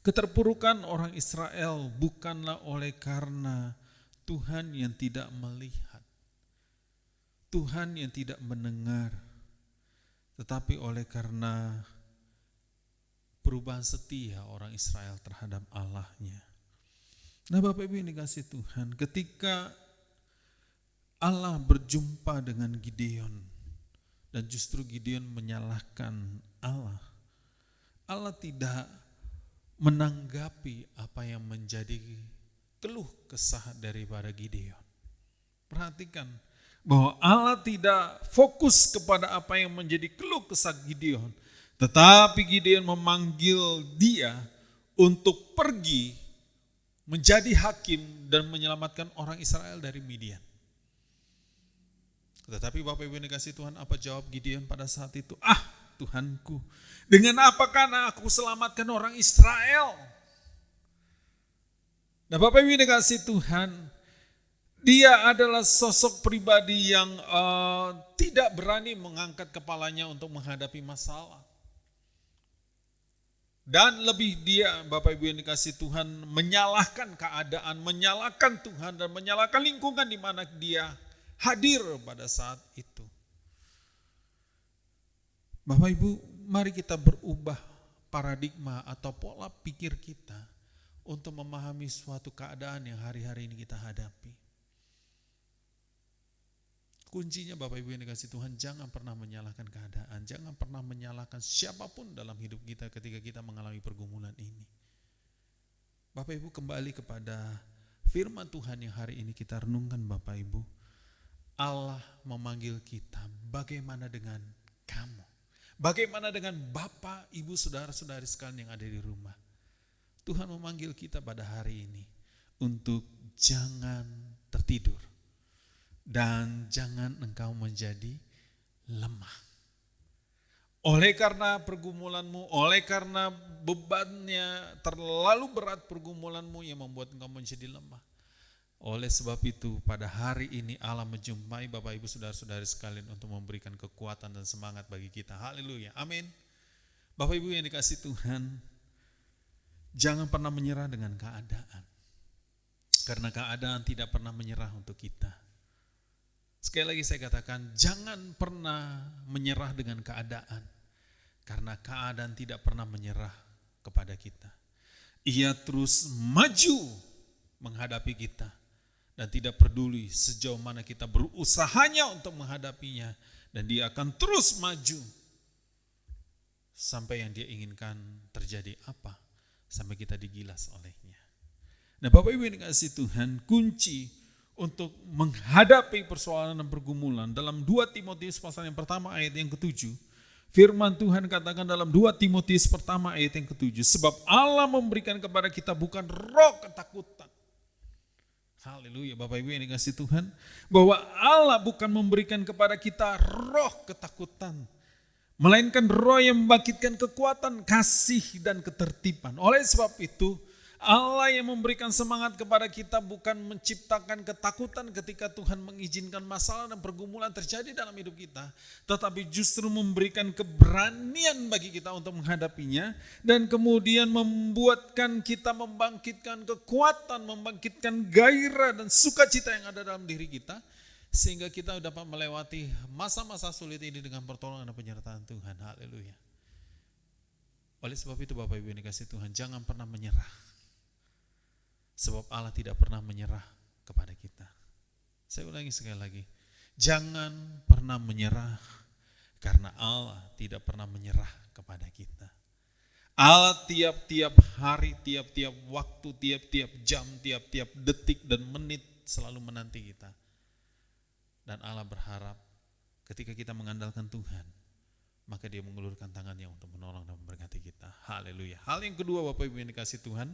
Keterpurukan orang Israel bukanlah oleh karena Tuhan yang tidak melihat, Tuhan yang tidak mendengar, tetapi oleh karena perubahan setia orang Israel terhadap Allahnya. Nah Bapak Ibu yang dikasihi Tuhan, ketika Allah berjumpa dengan Gideon dan justru Gideon menyalahkan Allah, Allah tidak menanggapi apa yang menjadi keluh kesah daripada Gideon. Perhatikan bahwa Allah tidak fokus kepada apa yang menjadi keluh kesah Gideon, tetapi Gideon memanggil dia untuk pergi menjadi hakim dan menyelamatkan orang Israel dari Midian. Tetapi Bapak Ibu yang dikasihi Tuhan, apa jawab Gideon pada saat itu? Tuhanku, dengan apakah aku selamatkan orang Israel? Nah Bapak Ibu yang dikasihi Tuhan, dia adalah sosok pribadi yang tidak berani mengangkat kepalanya untuk menghadapi masalah. Dan lebih dia, Bapak Ibu yang dikasihi Tuhan, menyalahkan keadaan, menyalahkan Tuhan, dan menyalahkan lingkungan di mana dia hadir pada saat itu. Bapak Ibu, mari kita berubah paradigma atau pola pikir kita untuk memahami suatu keadaan yang hari-hari ini kita hadapi. Kuncinya Bapak Ibu yang dikasihi Tuhan, jangan pernah menyalahkan keadaan, jangan pernah menyalahkan siapapun dalam hidup kita ketika kita mengalami pergumulan ini. Bapak Ibu, kembali kepada firman Tuhan yang hari ini kita renungkan Bapak Ibu. Allah memanggil kita, bagaimana dengan kamu? Bagaimana dengan Bapak, Ibu, saudara-saudari sekalian yang ada di rumah? Tuhan memanggil kita pada hari ini untuk jangan tertidur. Dan jangan engkau menjadi lemah. Oleh karena pergumulanmu, oleh karena bebannya terlalu berat pergumulanmu yang membuat engkau menjadi lemah. Oleh sebab itu pada hari ini Allah menjumpai Bapak Ibu saudara-saudari sekalian untuk memberikan kekuatan dan semangat bagi kita. Haleluya, amin. Bapak Ibu yang dikasihi Tuhan, jangan pernah menyerah dengan keadaan. Karena keadaan tidak pernah menyerah untuk kita. Sekali lagi saya katakan, jangan pernah menyerah dengan keadaan. Karena keadaan tidak pernah menyerah kepada kita. Ia terus maju menghadapi kita. Dan tidak peduli sejauh mana kita berusahanya untuk menghadapinya. Dan dia akan terus maju. Sampai yang dia inginkan terjadi apa? Sampai kita digilas olehnya. Nah Bapak Ibu yang dikasihi Tuhan, kunci untuk menghadapi persoalan dan pergumulan dalam 2 Timotius pasal yang pertama ayat yang ke-7, firman Tuhan katakan dalam 2 Timotius pertama ayat yang ke-7, sebab Allah memberikan kepada kita bukan roh ketakutan. Haleluya Bapak Ibu yang dikasihi Tuhan, bahwa Allah bukan memberikan kepada kita roh ketakutan, melainkan roh yang membangkitkan kekuatan, kasih dan ketertiban. Oleh sebab itu Allah yang memberikan semangat kepada kita bukan menciptakan ketakutan ketika Tuhan mengizinkan masalah dan pergumulan terjadi dalam hidup kita, tetapi justru memberikan keberanian bagi kita untuk menghadapinya dan kemudian membuatkan kita membangkitkan kekuatan, membangkitkan gairah dan sukacita yang ada dalam diri kita sehingga kita dapat melewati masa-masa sulit ini dengan pertolongan dan penyertaan Tuhan. Haleluya. Oleh sebab itu Bapak Ibu yang dikasihi Tuhan, jangan pernah menyerah. Sebab Allah tidak pernah menyerah kepada kita. Saya ulangi sekali lagi. Jangan pernah menyerah karena Allah tidak pernah menyerah kepada kita. Allah tiap-tiap hari, tiap-tiap waktu, tiap-tiap jam, tiap-tiap detik dan menit selalu menanti kita. Dan Allah berharap ketika kita mengandalkan Tuhan, maka dia mengulurkan tangannya untuk menolong dan memberkati kita. Haleluya. Hal yang kedua Bapak Ibu yang dikasihi Tuhan,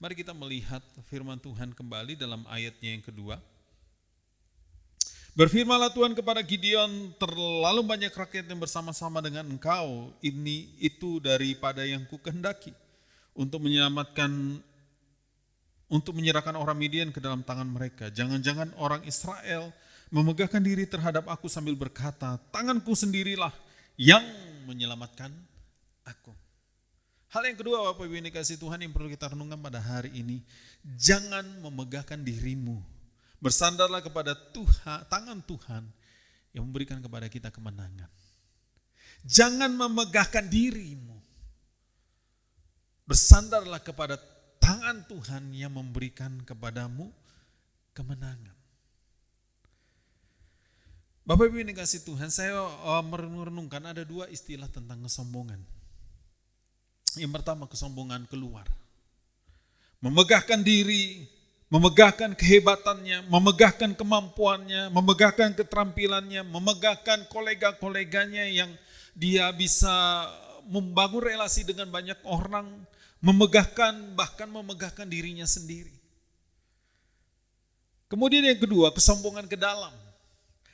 mari kita melihat firman Tuhan kembali dalam ayatnya yang kedua. Berfirmanlah Tuhan kepada Gideon, terlalu banyak rakyat yang bersama-sama dengan engkau, ini itu daripada yang kukehendaki untuk menyerahkan orang Midian ke dalam tangan mereka. Jangan-jangan orang Israel memegahkan diri terhadap aku sambil berkata, tanganku sendirilah yang menyelamatkan aku. Hal yang kedua Bapak Ibu yang dikasihi Tuhan yang perlu kita renungkan pada hari ini, jangan memegahkan dirimu. Bersandarlah kepada Tuhan, tangan Tuhan yang memberikan kepada kita kemenangan. Jangan memegahkan dirimu. Bersandarlah kepada tangan Tuhan yang memberikan kepadamu kemenangan. Bapak Ibu yang dikasih Tuhan, saya merenung-renungkan ada dua istilah tentang kesombongan. Yang pertama, kesombongan keluar. Memegahkan diri, memegahkan kehebatannya, memegahkan kemampuannya, memegahkan keterampilannya, memegahkan kolega-koleganya yang dia bisa membangun relasi dengan banyak orang, bahkan memegahkan dirinya sendiri. Kemudian yang kedua, kesombongan ke dalam.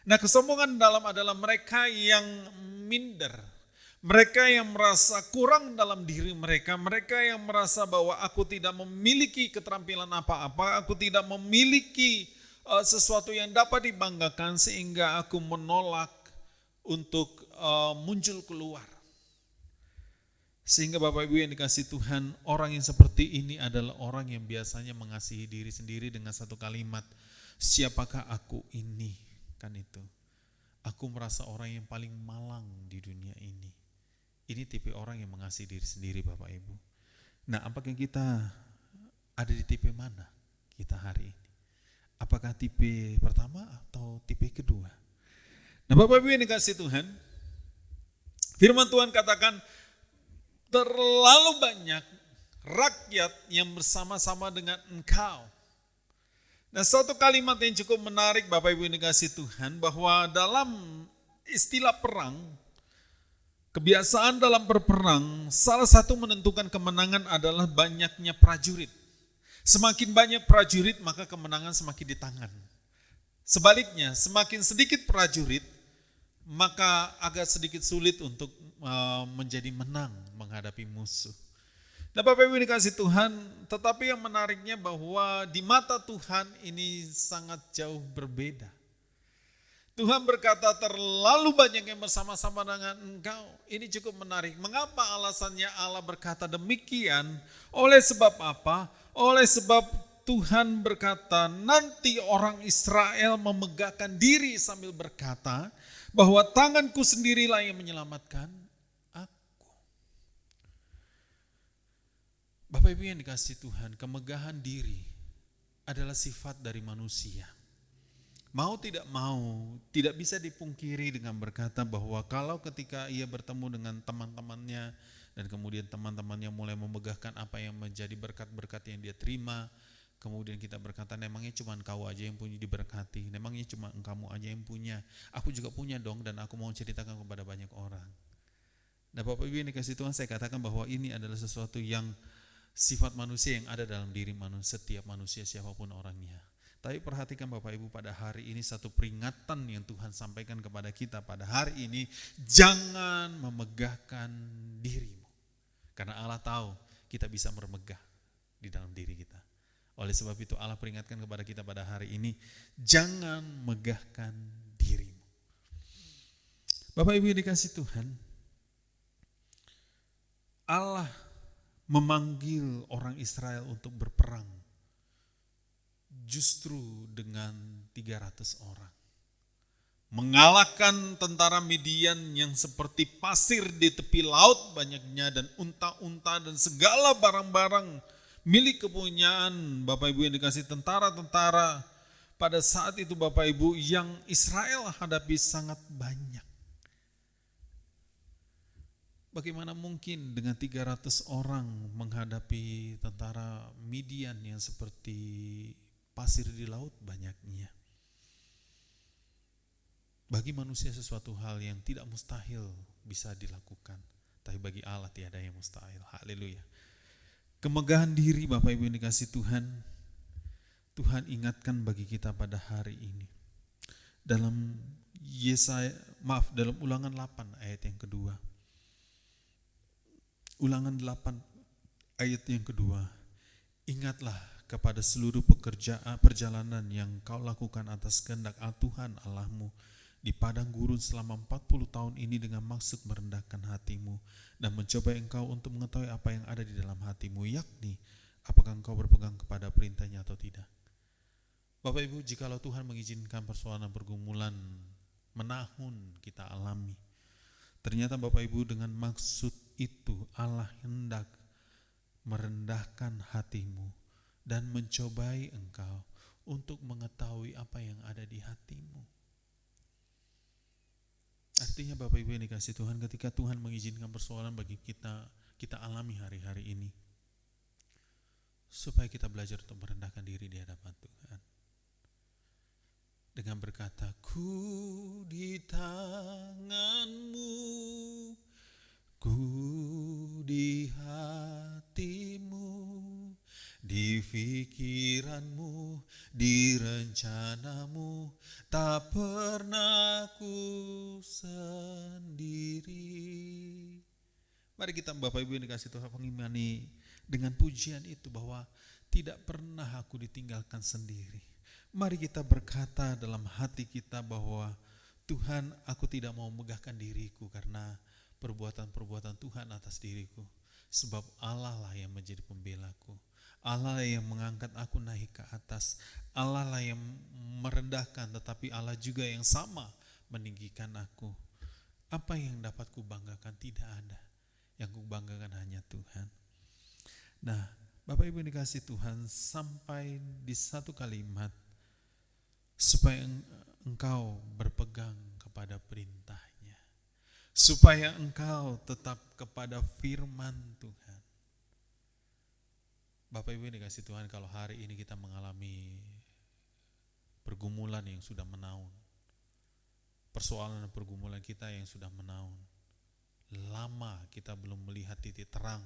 Nah, kesombongan dalam adalah mereka yang minder, mereka yang merasa kurang dalam diri mereka, mereka yang merasa bahwa aku tidak memiliki keterampilan apa-apa, aku tidak memiliki sesuatu yang dapat dibanggakan sehingga aku menolak untuk muncul keluar. Sehingga Bapak Ibu yang dikasih Tuhan, orang yang seperti ini adalah orang yang biasanya mengasihi diri sendiri dengan satu kalimat, siapakah aku ini? Kan itu. Aku merasa orang yang paling malang di dunia ini. Ini tipe orang yang mengasihi diri sendiri Bapak Ibu. Nah, apakah kita ada di tipe mana kita hari ini? Apakah tipe pertama atau tipe kedua? Nah, Bapak Ibu yang dikasih Tuhan, firman Tuhan katakan, terlalu banyak rakyat yang bersama-sama dengan engkau. Nah, suatu kalimat yang cukup menarik Bapak Ibu yang dikasih Tuhan, bahwa dalam istilah perang, kebiasaan dalam berperang, salah satu menentukan kemenangan adalah banyaknya prajurit. Semakin banyak prajurit, maka kemenangan semakin di tangan. Sebaliknya, semakin sedikit prajurit, maka agak sedikit sulit untuk menjadi menang menghadapi musuh. Nah, Bapak Ibu dikasih Tuhan, tetapi yang menariknya bahwa di mata Tuhan ini sangat jauh berbeda. Tuhan berkata terlalu banyak yang bersama-sama dengan engkau. Ini cukup menarik. Mengapa alasannya Allah berkata demikian? Oleh sebab apa? Oleh sebab Tuhan berkata, nanti orang Israel memegahkan diri sambil berkata bahwa tanganku sendirilah yang menyelamatkan aku. Bapak Ibu yang dikasih Tuhan, kemegahan diri adalah sifat dari manusia. Mau tidak mau, tidak bisa dipungkiri dengan berkata bahwa kalau ketika ia bertemu dengan teman-temannya dan kemudian teman-temannya mulai memegahkan apa yang menjadi berkat-berkat yang dia terima, kemudian kita berkata, memangnya cuma kau aja yang punya diberkati, memangnya cuma engkau aja yang punya, aku juga punya dong dan aku mau ceritakan kepada banyak orang. Nah, Bapak Ibu yang dikasih Tuhan, saya katakan bahwa ini adalah sesuatu yang sifat manusia yang ada dalam diri manusia, setiap manusia siapapun orangnya. Tapi perhatikan Bapak Ibu, pada hari ini satu peringatan yang Tuhan sampaikan kepada kita pada hari ini, jangan memegahkan dirimu. Karena Allah tahu kita bisa bermegah di dalam diri kita. Oleh sebab itu Allah peringatkan kepada kita pada hari ini, jangan megahkan dirimu. Bapak Ibu yang dikasih Tuhan, Allah memanggil orang Israel untuk berperang justru dengan 300 orang. Mengalahkan tentara Midian yang seperti pasir di tepi laut banyaknya, dan unta-unta dan segala barang-barang milik kepunyaan Bapak Ibu yang dikasih tentara-tentara pada saat itu Bapak Ibu yang Israel hadapi sangat banyak. Bagaimana mungkin dengan 300 orang menghadapi tentara Midian yang seperti pasir di laut banyaknya? Bagi manusia sesuatu hal yang tidak mustahil bisa dilakukan, tapi bagi Allah tiada yang mustahil. Haleluya. Kemegahan diri Bapak Ibu yang dikasih Tuhan, Tuhan ingatkan bagi kita pada hari ini. Dalam dalam Ulangan 8 ayat yang kedua. Ulangan 8 ayat yang kedua. Ingatlah kepada seluruh perjalanan yang kau lakukan atas kehendak Tuhan Allahmu di padang gurun selama 40 tahun ini dengan maksud merendahkan hatimu dan mencoba engkau untuk mengetahui apa yang ada di dalam hatimu, yakni apakah engkau berpegang kepada perintahnya atau tidak. Bapak Ibu, jikalau Tuhan mengizinkan persoalan pergumulan menahun kita alami, ternyata Bapak Ibu dengan maksud itu Allah hendak merendahkan hatimu dan mencobai engkau untuk mengetahui apa yang ada di hatimu. Artinya Bapak Ibu yang dikasih Tuhan, ketika Tuhan mengizinkan persoalan bagi kita alami hari-hari ini, supaya kita belajar untuk merendahkan diri di hadapan Tuhan. Dengan berkata, ku di tanganmu, ku di hatimu, di pikiranmu, di rencanamu, tak pernah ku sendiri. Mari kita Bapak Ibu yang dikasih Tuhan mengimani dengan pujian itu bahwa tidak pernah aku ditinggalkan sendiri. Mari kita berkata dalam hati kita bahwa Tuhan, aku tidak mau megahkan diriku karena perbuatan-perbuatan Tuhan atas diriku. Sebab Allah lah yang menjadi pembelaku. Allah yang mengangkat aku naik ke atas. Allah lah yang merendahkan, tetapi Allah juga yang sama meninggikan aku. Apa yang dapat kubanggakan? Tidak ada. Yang kubanggakan hanya Tuhan. Nah, Bapak Ibu dikasih Tuhan, sampai di satu kalimat, supaya engkau berpegang kepada perintahnya, supaya engkau tetap kepada firman Tuhan. Bapak Ibu dikasih Tuhan, kalau hari ini kita mengalami pergumulan yang sudah menaun, persoalan dan pergumulan kita yang sudah menaun, lama kita belum melihat titik terang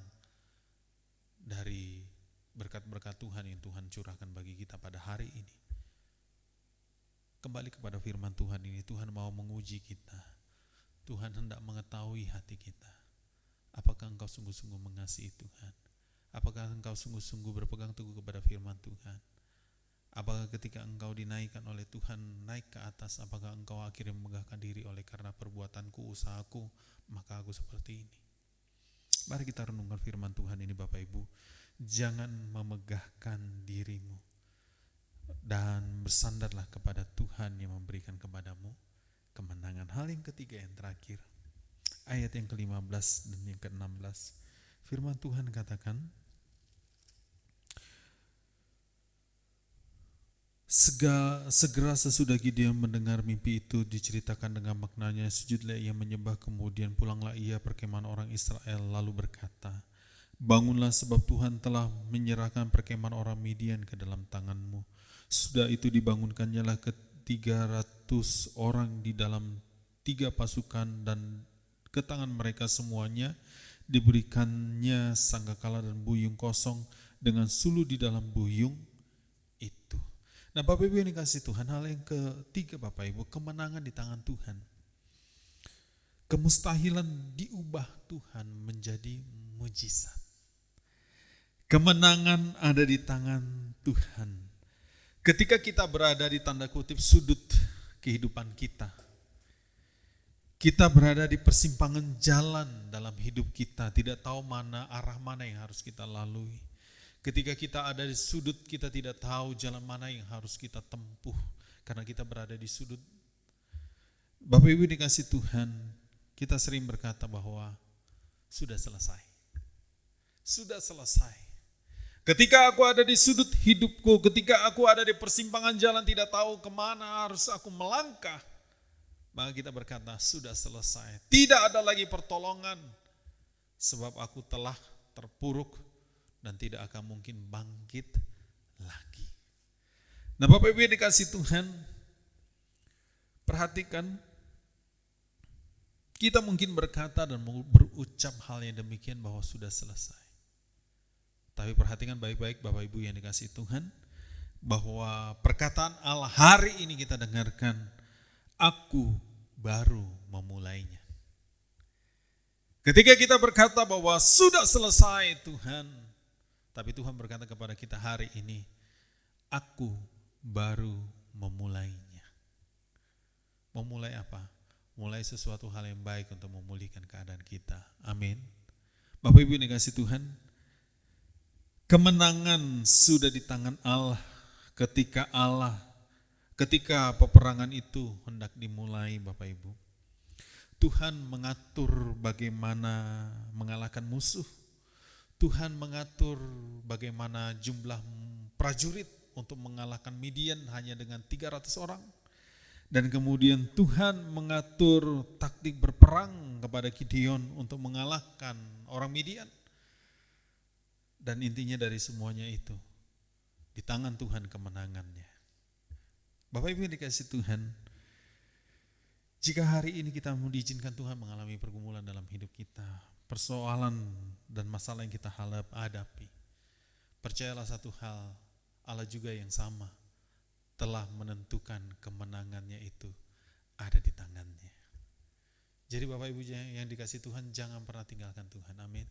dari berkat-berkat Tuhan yang Tuhan curahkan bagi kita pada hari ini. Kembali kepada firman Tuhan ini, Tuhan mau menguji kita. Tuhan hendak mengetahui hati kita. Apakah engkau sungguh-sungguh mengasihi Tuhan? Apakah engkau sungguh-sungguh berpegang teguh kepada firman Tuhan? Apakah ketika engkau dinaikkan oleh Tuhan naik ke atas, apakah engkau akhirnya memegahkan diri oleh karena perbuatanku, usahaku, maka aku seperti ini? Mari kita renungkan firman Tuhan ini Bapak Ibu. Jangan memegahkan dirimu. Dan bersandarlah kepada Tuhan yang memberikan kepadamu kemenangan. Hal yang ketiga yang terakhir, ayat yang ke-15 dan yang ke-16, firman Tuhan katakan, segera sesudah Gideon mendengar mimpi itu diceritakan dengan maknanya, sujudlah ia menyembah, kemudian pulanglah ia perkemahan orang Israel, lalu berkata, bangunlah sebab Tuhan telah menyerahkan perkemahan orang Midian ke dalam tanganmu. Sudah itu dibangunkannya lah ke 300 orang di dalam 3 pasukan, dan ke tangan mereka semuanya diberikannya sangkakala dan buyung kosong dengan suluh di dalam buyung itu. Nah Bapak Ibu yang dikasih Tuhan, hal yang ketiga Bapak Ibu, kemenangan di tangan Tuhan. Kemustahilan diubah Tuhan menjadi mujizat. Kemenangan ada di tangan Tuhan. Ketika kita berada di tanda kutip sudut kehidupan kita berada di persimpangan jalan dalam hidup kita, tidak tahu arah mana yang harus kita lalui. Ketika kita ada di sudut, kita tidak tahu jalan mana yang harus kita tempuh, karena kita berada di sudut. Bapak Ibu dikasih Tuhan, kita sering berkata bahwa sudah selesai. Sudah selesai. Ketika aku ada di sudut hidupku, ketika aku ada di persimpangan jalan tidak tahu kemana harus aku melangkah, maka kita berkata sudah selesai. Tidak ada lagi pertolongan, sebab aku telah terpuruk dan tidak akan mungkin bangkit lagi. Nah Bapak Ibu yang dikasih Tuhan, perhatikan, kita mungkin berkata dan berucap hal yang demikian bahwa sudah selesai. Tapi perhatikan baik-baik Bapak Ibu yang dikasih Tuhan, bahwa perkataan Allah hari ini kita dengarkan, aku baru memulainya. Ketika kita berkata bahwa sudah selesai Tuhan, tapi Tuhan berkata kepada kita hari ini, aku baru memulainya. Memulai apa? Mulai sesuatu hal yang baik untuk memulihkan keadaan kita. Amin. Bapak Ibu yang dikasih Tuhan, kemenangan sudah di tangan Allah ketika peperangan itu hendak dimulai Bapak Ibu. Tuhan mengatur bagaimana mengalahkan musuh. Tuhan mengatur bagaimana jumlah prajurit untuk mengalahkan Midian hanya dengan 300 orang. Dan kemudian Tuhan mengatur taktik berperang kepada Gideon untuk mengalahkan orang Midian. Dan intinya dari semuanya itu, di tangan Tuhan kemenangannya. Bapak Ibu yang dikasihi Tuhan, jika hari ini kita mau diizinkan Tuhan mengalami pergumulan dalam hidup kita, persoalan dan masalah yang kita hadapi, percayalah satu hal, Allah juga yang sama telah menentukan kemenangannya itu ada di tangannya. Jadi Bapak Ibu yang dikasihi Tuhan, jangan pernah tinggalkan Tuhan, amin.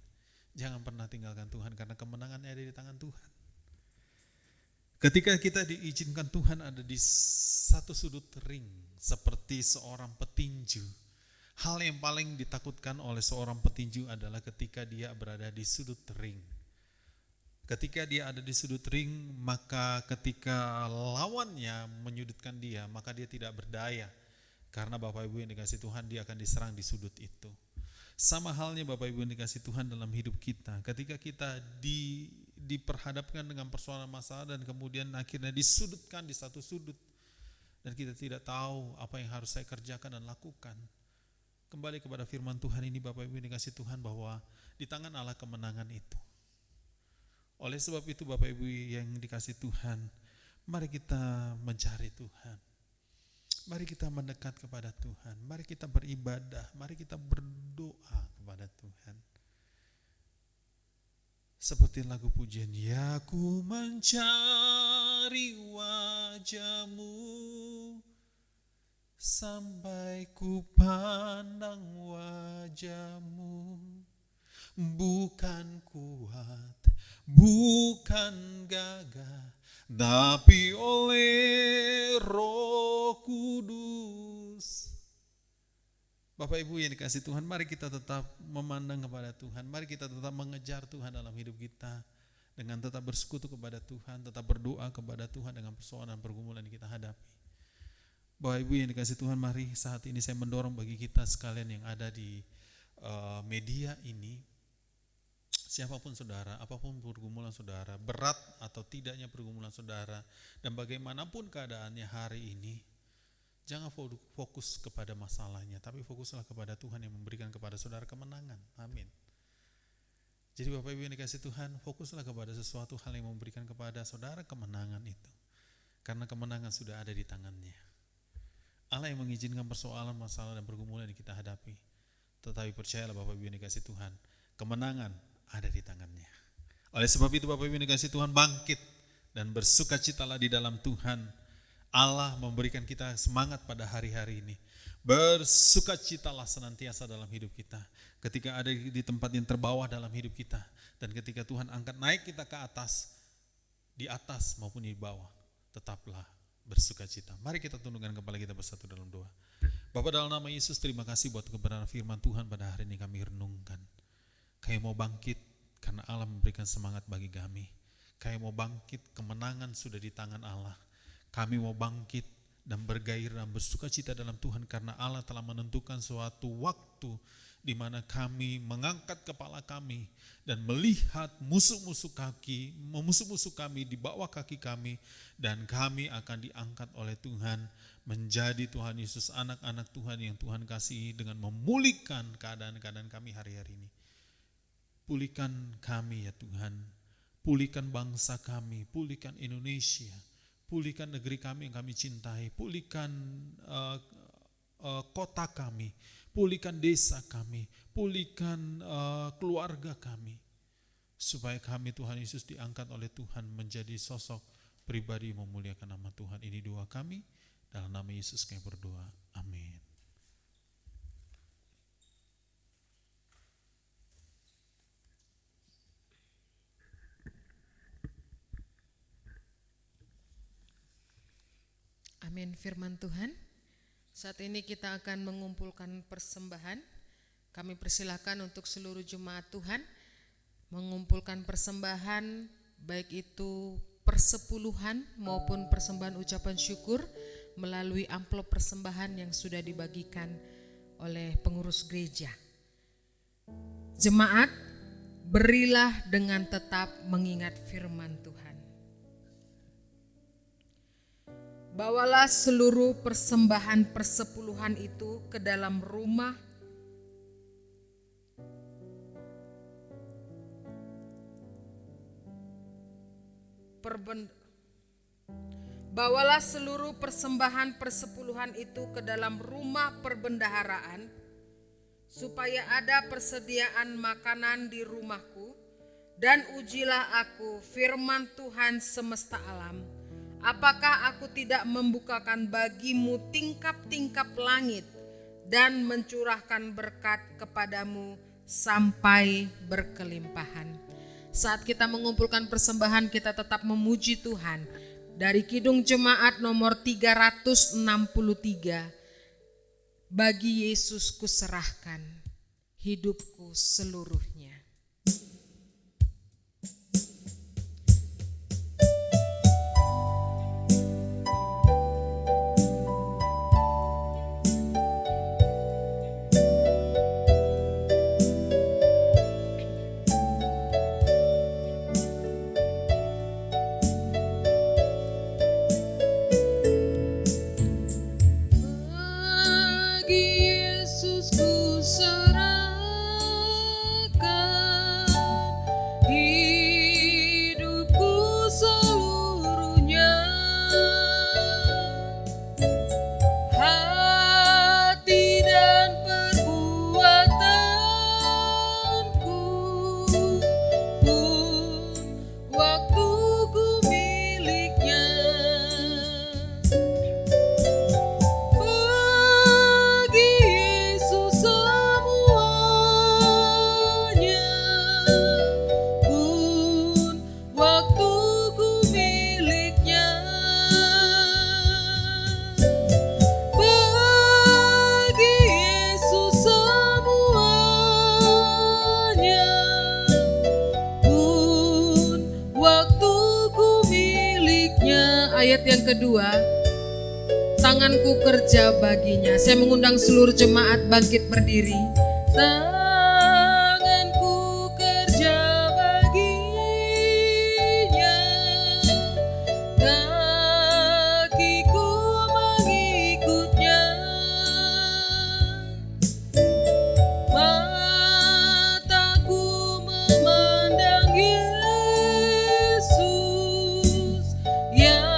Jangan pernah tinggalkan Tuhan karena kemenangannya ada di tangan Tuhan. Ketika kita diizinkan Tuhan ada di satu sudut ring seperti seorang petinju, hal yang paling ditakutkan oleh seorang petinju adalah ketika dia berada di sudut ring. Ketika dia ada di sudut ring, maka ketika lawannya menyudutkan dia, maka dia tidak berdaya. Karena Bapak Ibu yang dikasihi Tuhan, dia akan diserang di sudut itu. Sama halnya Bapak Ibu yang dikasihi Tuhan dalam hidup kita. Ketika kita diperhadapkan dengan persoalan masalah dan kemudian akhirnya disudutkan di satu sudut. Dan kita tidak tahu apa yang harus saya kerjakan dan lakukan. Kembali kepada firman Tuhan ini Bapak Ibu yang dikasihi Tuhan bahwa di tangan Allah kemenangan itu. Oleh sebab itu Bapak Ibu yang dikasihi Tuhan, mari kita mencari Tuhan. Mari kita mendekat kepada Tuhan. Mari kita beribadah. Mari kita berdoa kepada Tuhan. Seperti lagu pujian, ya ku mencari wajah-Mu sampai ku pandang wajah-Mu. Bukan kuat, bukan gagah, tapi oleh Roh Kudus. Bapak Ibu yang dikasihi Tuhan, mari kita tetap memandang kepada Tuhan. Mari kita tetap mengejar Tuhan dalam hidup kita. Dengan tetap bersekutu kepada Tuhan, tetap berdoa kepada Tuhan dengan persoalan dan pergumulan yang kita hadapi. Bapak Ibu yang dikasihi Tuhan, mari saat ini saya mendorong bagi kita sekalian yang ada di media ini. Siapapun saudara, apapun pergumulan saudara, berat atau tidaknya pergumulan saudara, dan bagaimanapun keadaannya hari ini, jangan fokus kepada masalahnya, tapi fokuslah kepada Tuhan yang memberikan kepada saudara kemenangan. Amin. Jadi Bapak Ibu yang dikasihi Tuhan, fokuslah kepada sesuatu hal yang memberikan kepada saudara kemenangan itu. Karena kemenangan sudah ada di tangannya. Allah yang mengizinkan persoalan, masalah, dan pergumulan yang kita hadapi. Tetapi percayalah Bapak Ibu yang dikasihi Tuhan, kemenangan ada di tangannya. Oleh sebab itu Bapak Ibu yang dikasihi Tuhan, bangkit dan bersukacitalah di dalam Tuhan. Allah memberikan kita semangat pada hari-hari ini. Bersukacitalah senantiasa dalam hidup kita. Ketika ada di tempat yang terbawah dalam hidup kita. Dan ketika Tuhan angkat naik kita ke atas, di atas maupun di bawah, tetaplah bersukacita. Mari kita tundukkan kepala kita bersatu dalam doa. Bapa, dalam nama Yesus, terima kasih buat kebenaran firman Tuhan pada hari ini kami renungkan. Kami mau bangkit karena Allah memberikan semangat bagi kami. Kami mau bangkit, kemenangan sudah di tangan Allah. Kami mau bangkit dan bergairah dan bersukacita dalam Tuhan karena Allah telah menentukan suatu waktu di mana kami mengangkat kepala kami dan melihat musuh-musuh kami di bawah kaki kami, dan kami akan diangkat oleh Tuhan menjadi Tuhan Yesus, anak-anak Tuhan yang Tuhan kasihi, dengan memulihkan keadaan-keadaan kami hari-hari ini. Pulihkan kami ya Tuhan, pulihkan bangsa kami, pulihkan Indonesia, pulihkan negeri kami yang kami cintai, pulihkan kota kami, pulihkan desa kami, pulihkan keluarga kami, supaya kami Tuhan Yesus diangkat oleh Tuhan menjadi sosok pribadi memuliakan nama Tuhan. Ini doa kami, dalam nama Yesus kami berdoa, amin. Amin. Firman Tuhan. Saat ini kita akan mengumpulkan persembahan. Kami persilahkan untuk seluruh jemaat Tuhan mengumpulkan persembahan, baik itu persepuluhan maupun persembahan ucapan syukur melalui amplop persembahan yang sudah dibagikan oleh pengurus gereja. Jemaat, berilah dengan tetap mengingat firman Tuhan. Bawalah seluruh persembahan persepuluhan itu ke dalam rumah Bawalah seluruh persembahan persepuluhan itu ke dalam rumah perbendaharaan, supaya ada persediaan makanan di rumahku, dan ujilah aku, firman Tuhan semesta alam, apakah aku tidak membukakan bagimu tingkap-tingkap langit dan mencurahkan berkat kepadamu sampai berkelimpahan. Saat kita mengumpulkan persembahan, kita tetap memuji Tuhan. Dari Kidung Jemaat nomor 363, bagi Yesus kuserahkan hidupku seluruhnya. Ayat yang kedua, tanganku kerja baginya. Saya mengundang seluruh jemaat bangkit berdiri. Tanganku kerja baginya, kakiku mengikutnya, mataku memandang Yesus yang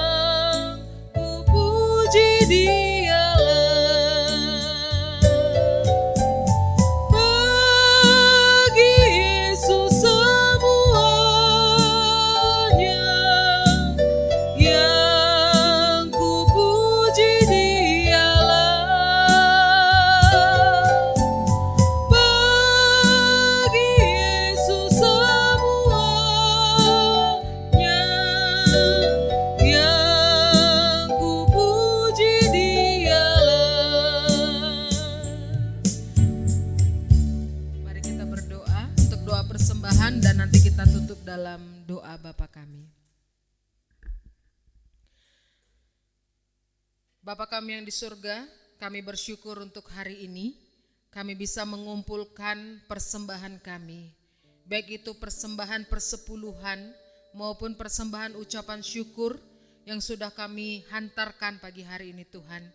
dan nanti kita tutup dalam doa Bapa kami. Bapa kami yang di surga, kami bersyukur untuk hari ini kami bisa mengumpulkan persembahan kami, baik itu persembahan persepuluhan maupun persembahan ucapan syukur yang sudah kami hantarkan pagi hari ini Tuhan.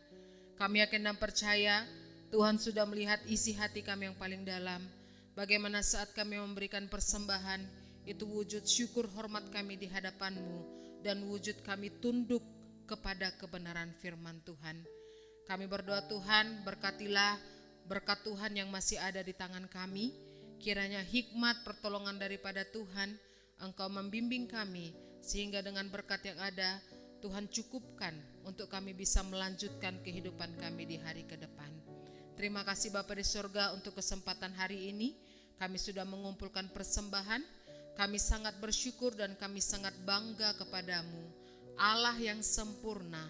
Kami yakin dan percaya Tuhan sudah melihat isi hati kami yang paling dalam. Bagaimana saat kami memberikan persembahan, itu wujud syukur hormat kami di hadapan-Mu dan wujud kami tunduk kepada kebenaran firman Tuhan. Kami berdoa Tuhan, berkatilah berkat Tuhan yang masih ada di tangan kami. Kiranya hikmat pertolongan daripada Tuhan, Engkau membimbing kami, sehingga dengan berkat yang ada, Tuhan cukupkan untuk kami bisa melanjutkan kehidupan kami di hari ke depan. Terima kasih Bapa di surga untuk kesempatan hari ini. Kami sudah mengumpulkan persembahan, kami sangat bersyukur dan kami sangat bangga kepadamu, Allah yang sempurna,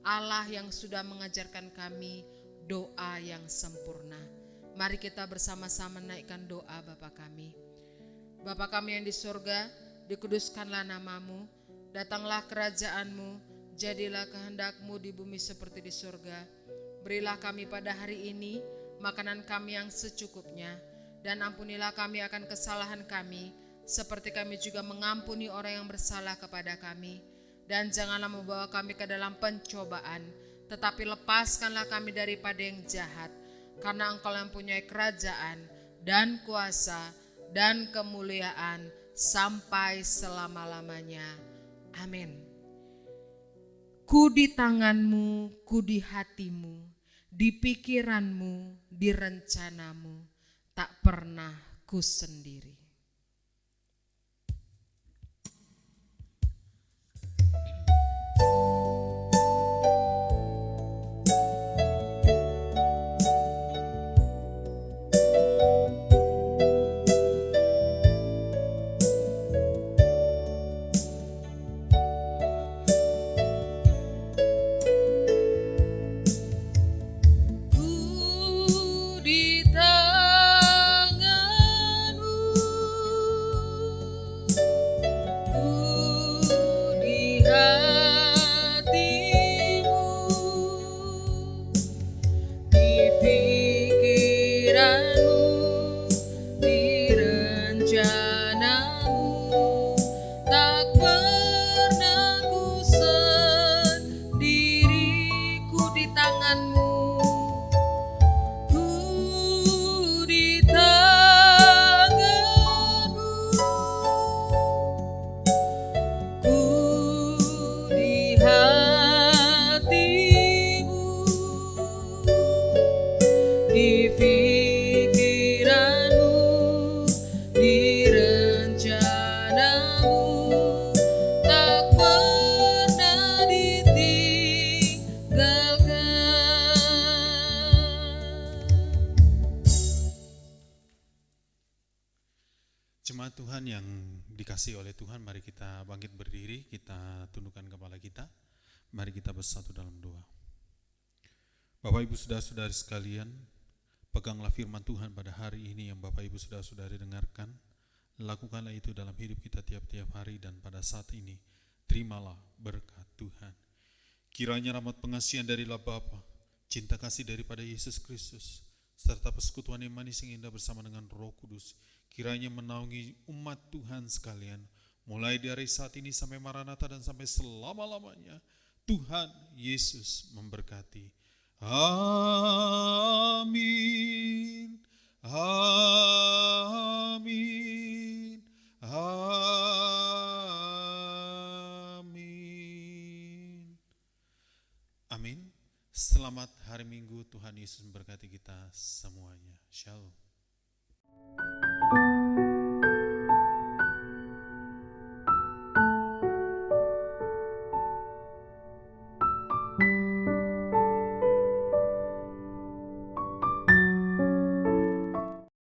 Allah yang sudah mengajarkan kami doa yang sempurna. Mari kita bersama-sama naikkan doa Bapa kami. Bapa kami yang di surga, dikuduskanlah namamu, datanglah kerajaanmu, jadilah kehendak-Mu di bumi seperti di surga. Berilah kami pada hari ini makanan kami yang secukupnya, Dan ampunilah kami akan kesalahan kami, seperti kami juga mengampuni orang yang bersalah kepada kami. Dan janganlah membawa kami ke dalam pencobaan, tetapi lepaskanlah kami daripada yang jahat. Karena Engkau yang mempunyai kerajaan dan kuasa dan kemuliaan sampai selama-lamanya. Amin. Ku di tanganmu, ku di hatimu, di pikiranmu, di rencanamu, tak pernah ku sendiri. Jemaat Tuhan yang dikasihi oleh Tuhan, mari kita bangkit berdiri, kita tundukkan kepala kita, mari kita bersatu dalam doa. Bapak Ibu saudara-saudari sekalian, peganglah firman Tuhan pada hari ini yang Bapak Ibu saudara-saudari dengarkan, lakukanlah itu dalam hidup kita tiap-tiap hari dan pada saat ini, terimalah berkat Tuhan. Kiranya rahmat pengasihan dari Bapa, cinta kasih daripada Yesus Kristus, serta persekutuan yang manis yang indah bersama dengan Roh Kudus, kiranya menaungi umat Tuhan sekalian, mulai dari saat ini sampai Maranatha dan sampai selama-lamanya. Tuhan Yesus memberkati. Amin. Amin. Amin. Amin. Selamat hari Minggu, Tuhan Yesus memberkati kita semuanya. Shalom.